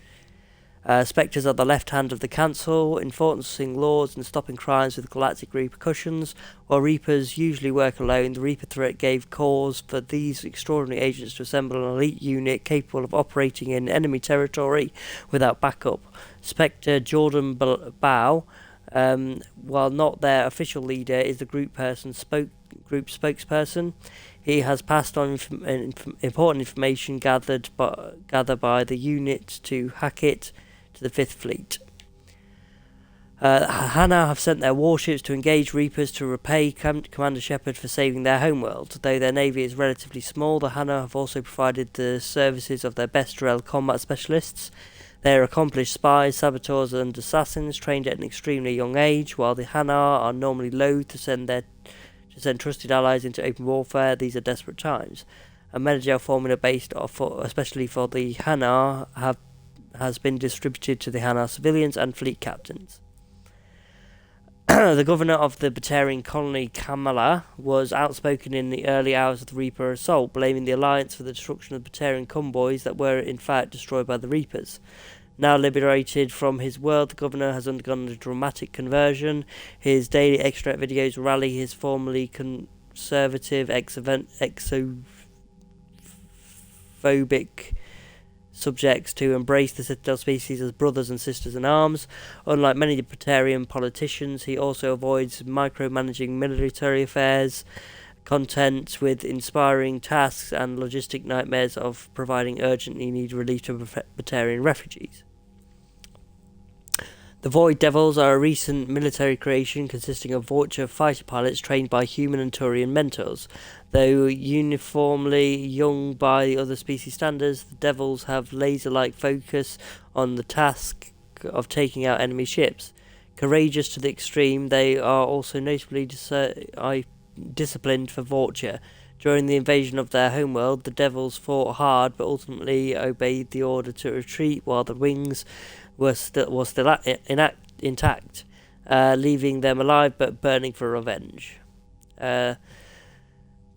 Spectres are the left hand of the Council, enforcing laws and stopping crimes with galactic repercussions. While Reapers usually work alone, the Reaper threat gave cause for these extraordinary agents to assemble an elite unit capable of operating in enemy territory without backup. Spectre Jordan Bow, while not their official leader, is the group spokesperson. He has passed on important information gathered by the unit to Hackett to the Fifth Fleet. Hana have sent their warships to engage Reapers to repay Commander Shepard for saving their homeworld. Though their navy is relatively small, the Hana have also provided the services of their best rail combat specialists. They are accomplished spies, saboteurs, and assassins trained at an extremely young age. While the Hanar are normally loath to send trusted allies into open warfare, these are desperate times. A metagel formula based off, especially for the Hanar, has been distributed to the Hanar civilians and fleet captains. The governor of the Batarian colony, Kamala, was outspoken in the early hours of the Reaper assault, blaming the Alliance for the destruction of the Batarian convoys that were in fact destroyed by the Reapers. Now liberated from his world, the governor has undergone a dramatic conversion. His daily extract videos rally his formerly conservative, exophobic subjects to embrace the Citadel species as brothers and sisters in arms. Unlike many Batarian politicians, he also avoids micromanaging military affairs, content with inspiring tasks and logistic nightmares of providing urgently needed relief to Batarian refugees. The Void Devils are a recent military creation consisting of Vulture fighter pilots trained by human and Turian mentors. Though uniformly young by other species standards, the Devils have laser-like focus on the task of taking out enemy ships. Courageous to the extreme, they are also notably disciplined for Vulture. During the invasion of their homeworld, the Devils fought hard but ultimately obeyed the order to retreat while the wings were still intact, leaving them alive but burning for revenge.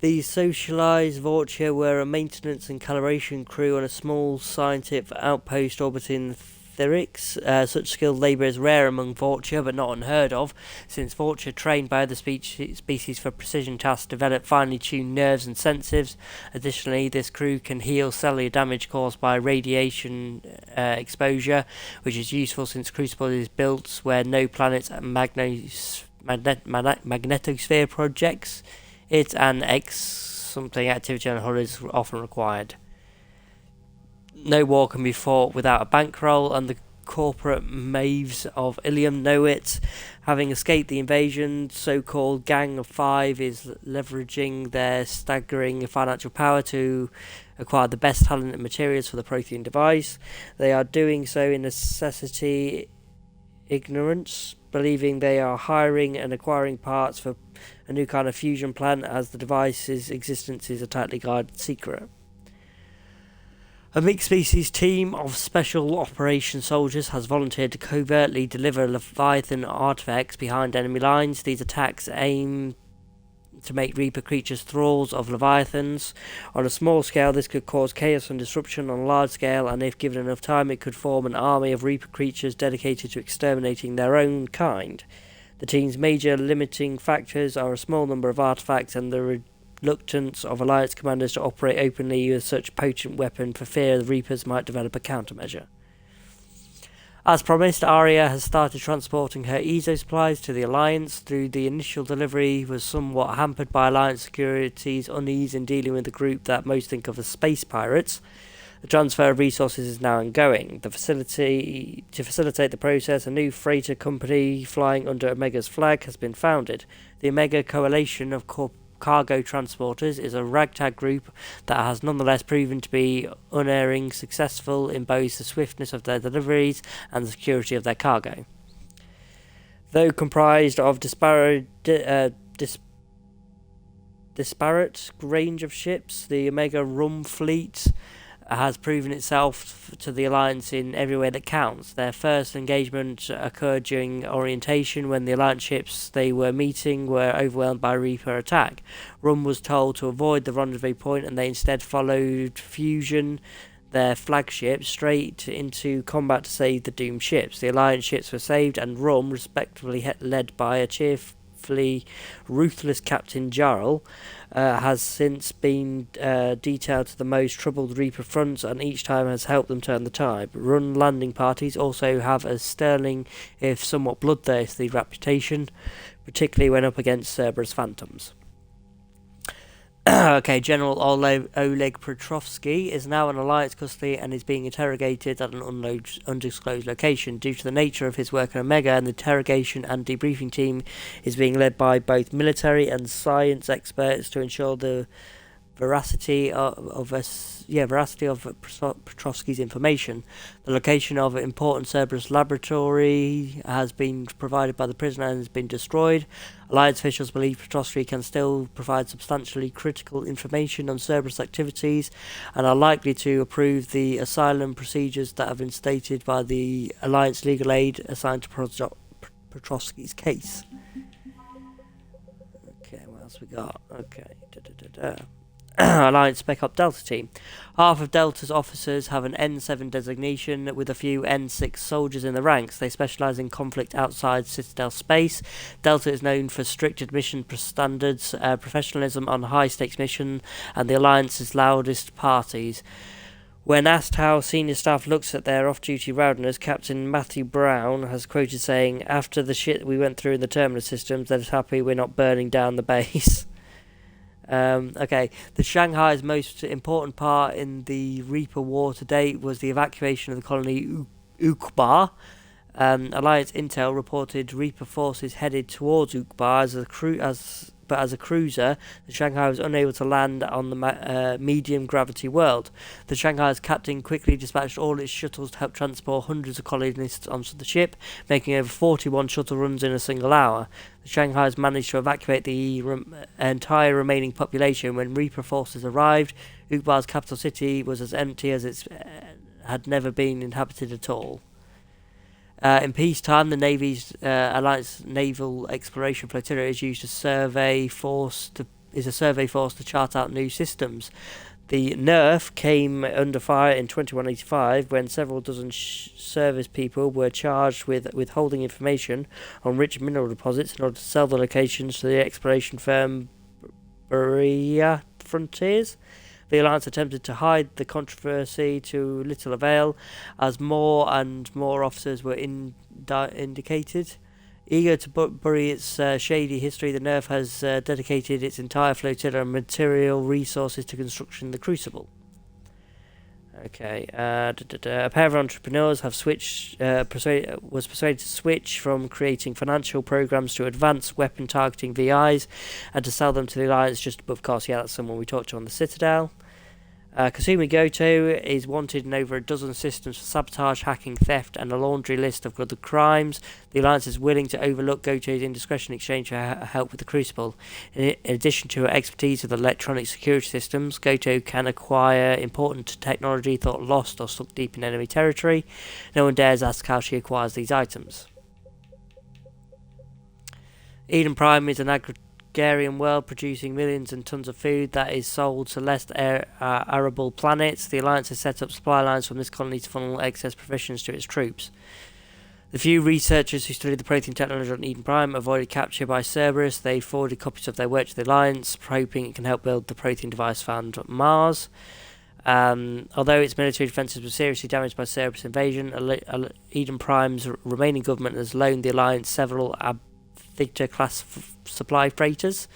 These socialised Vulture were a maintenance and calibration crew on a small scientific outpost orbiting Thyrix. Such skilled labour is rare among Vulture, but not unheard of, since Vulture, trained by other species for precision tasks, develop finely tuned nerves and sensives. Additionally, this crew can heal cellular damage caused by radiation exposure, which is useful since Crucible is built where no planet's magnetosphere projects it, and something activity on the hull is often required. No war can be fought without a bankroll, and the corporate maves of Ilium know it. Having escaped the invasion, so-called Gang of Five is leveraging their staggering financial power to acquire the best talent and materials for the Prothean device. They are doing so in necessity, ignorance, believing they are hiring and acquiring parts for a new kind of fusion plant, as the device's existence is a tightly guarded secret. A mixed-species team of special operations soldiers has volunteered to covertly deliver Leviathan artifacts behind enemy lines. These attacks aim to make Reaper creatures thralls of Leviathans. On a small scale, this could cause chaos and disruption. On a large scale, and if given enough time, it could form an army of Reaper creatures dedicated to exterminating their own kind. The team's major limiting factors are a small number of artifacts and the reluctance of Alliance commanders to operate openly with such a potent weapon for fear the Reapers might develop a countermeasure. As promised, Arya has started transporting her EZO supplies to the Alliance. Though the initial delivery was somewhat hampered by Alliance security's unease in dealing with the group that most think of as space pirates, the transfer of resources is now ongoing. To facilitate the process, a new freighter company flying under Omega's flag has been founded. The Omega Coalition of Cargo Transporters is a ragtag group that has nonetheless proven to be unerring successful in both the swiftness of their deliveries and the security of their cargo. Though comprised of disparate range of ships, the Omega Rum fleet has proven itself to the Alliance in every way that counts. Their first engagement occurred during orientation when the Alliance ships they were meeting were overwhelmed by a Reaper attack. Rum was told to avoid the rendezvous point, and they instead followed Fusion, their flagship, straight into combat to save the doomed ships. The Alliance ships were saved, and Rum, respectively led by a cheerfully ruthless Captain Jarl, has since been detailed to the most troubled Reaper fronts, and each time has helped them turn the tide. Run landing parties also have a sterling, if somewhat bloodthirsty, reputation, particularly when up against Cerberus Phantoms. Okay, General Oleg Petrovsky is now in Alliance custody and is being interrogated at an undisclosed location. Due to the nature of his work in Omega, and the interrogation and debriefing team is being led by both military and science experts to ensure the veracity of Petrovsky's information. The location of an important Cerberus laboratory has been provided by the prisoner and has been destroyed. Alliance officials believe Petrovsky can still provide substantially critical information on Cerberus activities and are likely to approve the asylum procedures that have been stated by the Alliance legal aid assigned to Petrovsky's case. Okay, what else we got? Okay, Alliance Spec Op Delta team. Half of Delta's officers have an N7 designation with a few N6 soldiers in the ranks. They specialise in conflict outside Citadel space. Delta is known for strict admission standards, professionalism on high-stakes mission, and the Alliance's loudest parties. When asked how senior staff looks at their off-duty rowdiness, Captain Matthew Brown has quoted saying, "After the shit we went through in the terminal systems, they're just happy we're not burning down the base." Okay, the Shanghai's most important part in the Reaper War to date was the evacuation of the colony Ukbar. Alliance Intel reported Reaper forces headed towards Ukbar as a cruiser. The Shanghai was unable to land on the medium gravity world. The Shanghai's captain quickly dispatched all its shuttles to help transport hundreds of colonists onto the ship, making over 41 shuttle runs in a single hour. The Shanghai's managed to evacuate the entire remaining population. When Reaper forces arrived, Ukbar's capital city was as empty as it had never been inhabited at all. In peacetime, the Navy's Alliance Naval Exploration Flotilla is used as a survey force to chart out new systems. The NERF came under fire in 2185 when several dozen service people were charged with withholding information on rich mineral deposits in order to sell the locations to the exploration firm Berea Frontiers. The Alliance attempted to hide the controversy to little avail, as more and more officers were indicated. Eager to bury its shady history, the NERF has dedicated its entire flotilla and material resources to construction the Crucible. Okay, a pair of entrepreneurs have was persuaded to switch from creating financial programs to advanced weapon targeting VIs and to sell them to the Alliance just above cost. Yeah, that's someone we talked to on the Citadel. Kasumi Goto is wanted in over a dozen systems for sabotage, hacking, theft, and a laundry list of other crimes. The Alliance is willing to overlook Goto's indiscretion in exchange for help with the Crucible. In addition to her expertise with electronic security systems, Goto can acquire important technology thought lost or stuck deep in enemy territory. No one dares ask how she acquires these items. Eden Prime is an agrarian world producing millions and tons of food that is sold to less arable planets. The Alliance has set up supply lines from this colony to funnel excess provisions to its troops. The few researchers who studied the Prothean technology on Eden Prime avoided capture by Cerberus. They forwarded copies of their work to the Alliance, hoping it can help build the Prothean device found on Mars. Although its military defences were seriously damaged by Cerberus invasion, Eden Prime's remaining government has loaned the Alliance several Victor-class supply freighters.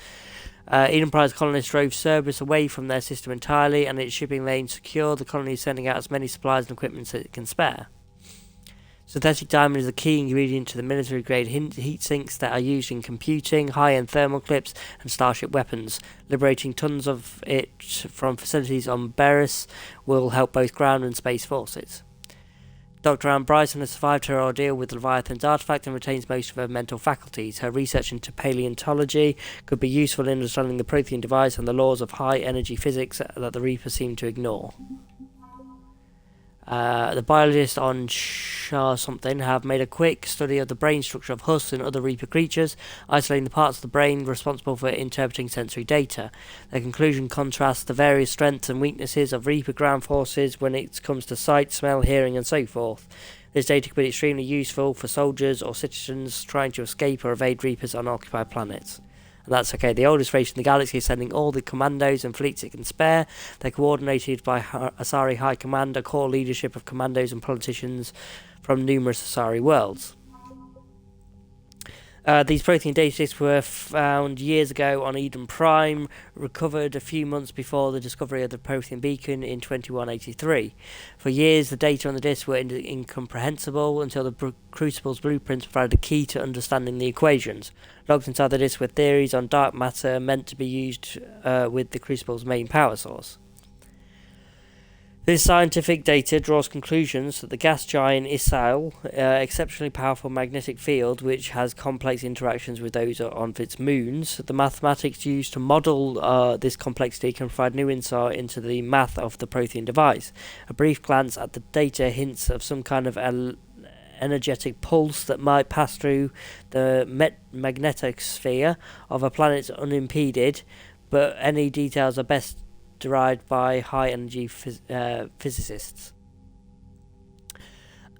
Eden Prime's colonists drove Cerberus away from their system entirely, and its shipping lanes secure. The colony is sending out as many supplies and equipment as it can spare. Synthetic diamond is a key ingredient to the military-grade heat sinks that are used in computing, high-end thermal clips, and starship weapons. Liberating tons of it from facilities on Beris will help both ground and space forces. Dr. Anne Bryson has survived her ordeal with Leviathan's artifact and retains most of her mental faculties. Her research into paleontology could be useful in understanding the Prothean device and the laws of high-energy physics that the Reaper seem to ignore. The biologists on something have made a quick study of the brain structure of husks and other Reaper creatures, isolating the parts of the brain responsible for interpreting sensory data. Their conclusion contrasts the various strengths and weaknesses of Reaper ground forces when it comes to sight, smell, hearing, and so forth. This data could be extremely useful for soldiers or citizens trying to escape or evade Reapers on occupied planets. And that's okay. The oldest race in the galaxy is sending all the commandos and fleets it can spare. They're coordinated by Asari High Command, a core leadership of commandos and politicians from numerous Asari worlds. These Prothean data disks were found years ago on Eden Prime, recovered a few months before the discovery of the Prothean beacon in 2183. For years, the data on the disks were incomprehensible until the Crucible's blueprints provided a key to understanding the equations. Logged inside the disk were theories on dark matter meant to be used with the Crucible's main power source. This scientific data draws conclusions that the gas giant Issail, exceptionally powerful magnetic field which has complex interactions with those on its moons. The mathematics used to model this complexity can provide new insight into the math of the Prothean device. A brief glance at the data hints of some kind of energetic pulse that might pass through the magnetic sphere of a planet unimpeded, but any details are best derived by high-energy physicists.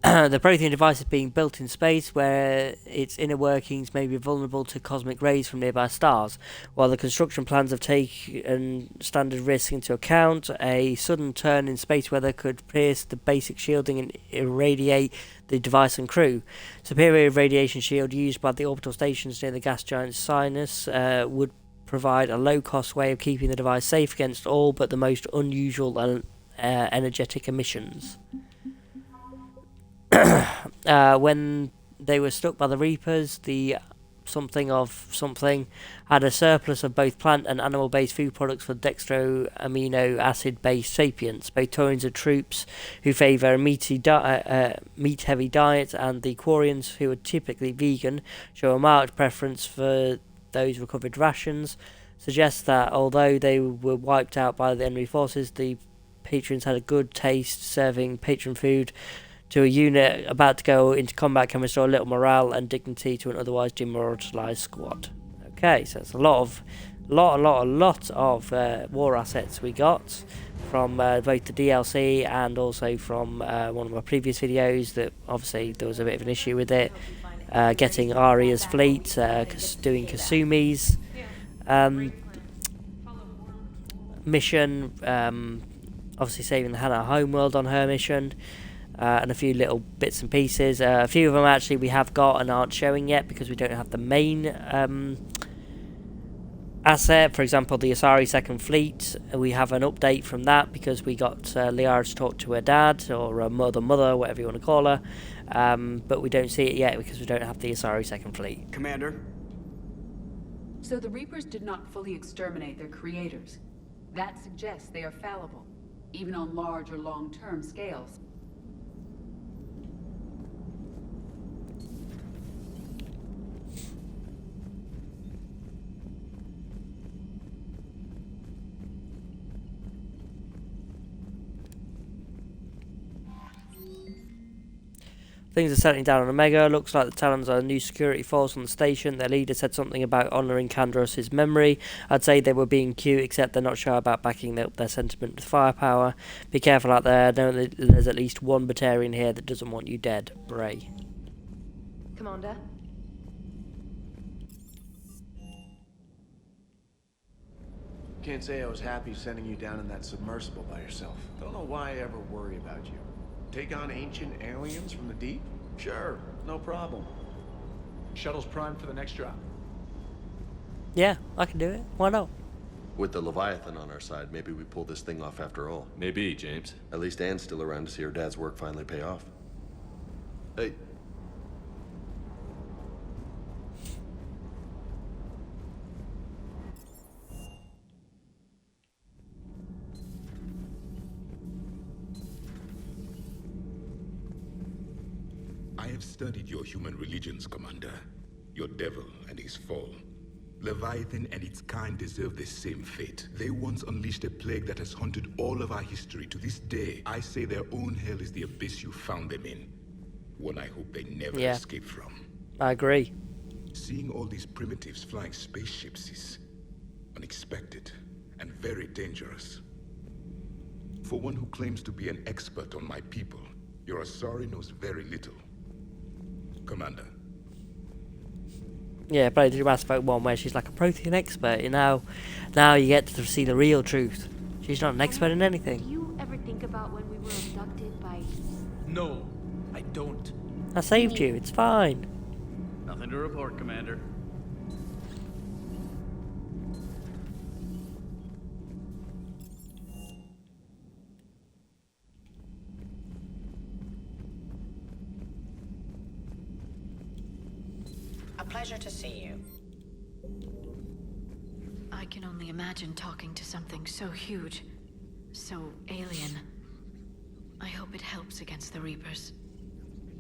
The Prothean device is being built in space, where its inner workings may be vulnerable to cosmic rays from nearby stars. While the construction plans have taken standard risks into account, a sudden turn in space weather could pierce the basic shielding and irradiate the device and crew. Superior radiation shield used by the orbital stations near the gas giant's sinus would provide a low-cost way of keeping the device safe against all but the most unusual and energetic emissions. When they were struck by the Reapers, the something of something had a surplus of both plant and animal-based food products for dextro amino acid-based sapients. Both Taurians are troops who favour a meat-heavy diet, and the Quarians, who are typically vegan, show a marked preference for those recovered rations. Suggests that although they were wiped out by the enemy forces, the patrons had a good taste serving patron food to a unit about to go into combat can restore a little morale and dignity to an otherwise demoralised squad. Okay, so it's a lot of war assets we got from both the DLC and also from one of my previous videos. That obviously there was a bit of an issue with it. Getting Arya's fleet, doing Kasumi's mission, obviously saving the Hannah homeworld on her mission, and a few little bits and pieces. A few of them actually we have got and aren't showing yet because we don't have the main asset. For example, the Asari Second Fleet, we have an update from that because we got Liara to talk to her dad, or her mother, whatever you want to call her. But we don't see it yet because we don't have the Asari Second Fleet. Commander? So the Reapers did not fully exterminate their creators. That suggests they are fallible, even on large or long-term scales. Things are settling down on Omega. Looks like the Talons are a new security force on the station. Their leader said something about honouring Kandros' memory. I'd say they were being cute, except they're not sure about backing up their sentiment with firepower. Be careful out there. Know that there's at least one Batarian here that doesn't want you dead. Bray. Commander? Can't say I was happy sending you down in that submersible by yourself. Don't know why I ever worry about you. Take on ancient aliens from the deep? Sure, no problem. Shuttle's primed for the next drop. Yeah, I can do it. Why not? With the Leviathan on our side, maybe we pull this thing off after all. Maybe, James. At least Anne's still around to see her dad's work finally pay off. Hey. I have studied your human religions, Commander. Your devil and his fall. Leviathan and its kind deserve the same fate. They once unleashed a plague that has haunted all of our history to this day. I say their own hell is the abyss you found them in. One I hope they never escape from. I agree. Seeing all these primitives flying spaceships is unexpected and very dangerous. For one who claims to be an expert on my people, your Asari knows very little. Commander. Yeah, played the Mass Effect 1 where she's like a Prothean expert, you know. Now you get to see the real truth. She's not an expert in anything. Do you ever think about when we were abducted by... No, I don't. I saved you, it's fine. Nothing to report, Commander. A pleasure to see you. I can only imagine talking to something so huge, so alien. I hope it helps against the Reapers.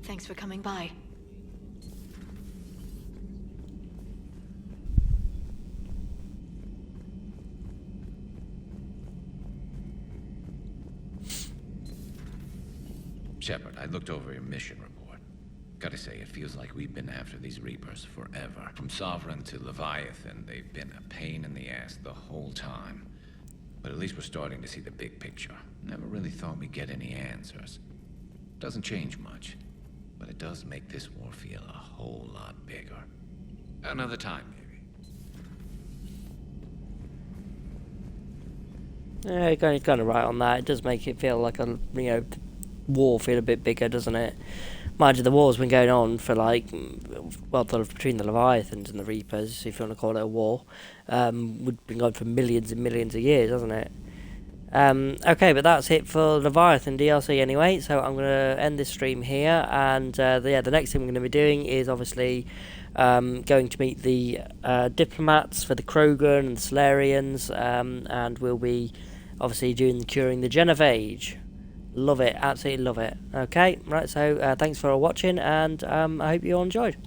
Thanks for coming by. Shepard, I looked over your mission report. Gotta say, it feels like we've been after these Reapers forever. From Sovereign to Leviathan, they've been a pain in the ass the whole time. But at least we're starting to see the big picture. Never really thought we'd get any answers. Doesn't change much, but it does make this war feel a whole lot bigger. Another time, maybe. Yeah, you're kind of right on that. It does make it feel like a, war feel a bit bigger, doesn't it? Mind you, the war's been going on for between the Leviathans and the Reapers, if you want to call it a war, would been going for millions and millions of years, hasn't it? Okay, but that's it for Leviathan DLC anyway, so I'm going to end this stream here, and the next thing we're going to be doing is obviously going to meet the diplomats for the Krogan and the Solarians, and we'll be obviously curing the Genovage. Love it, absolutely love it. Okay, right, so thanks for watching, and I hope you all enjoyed.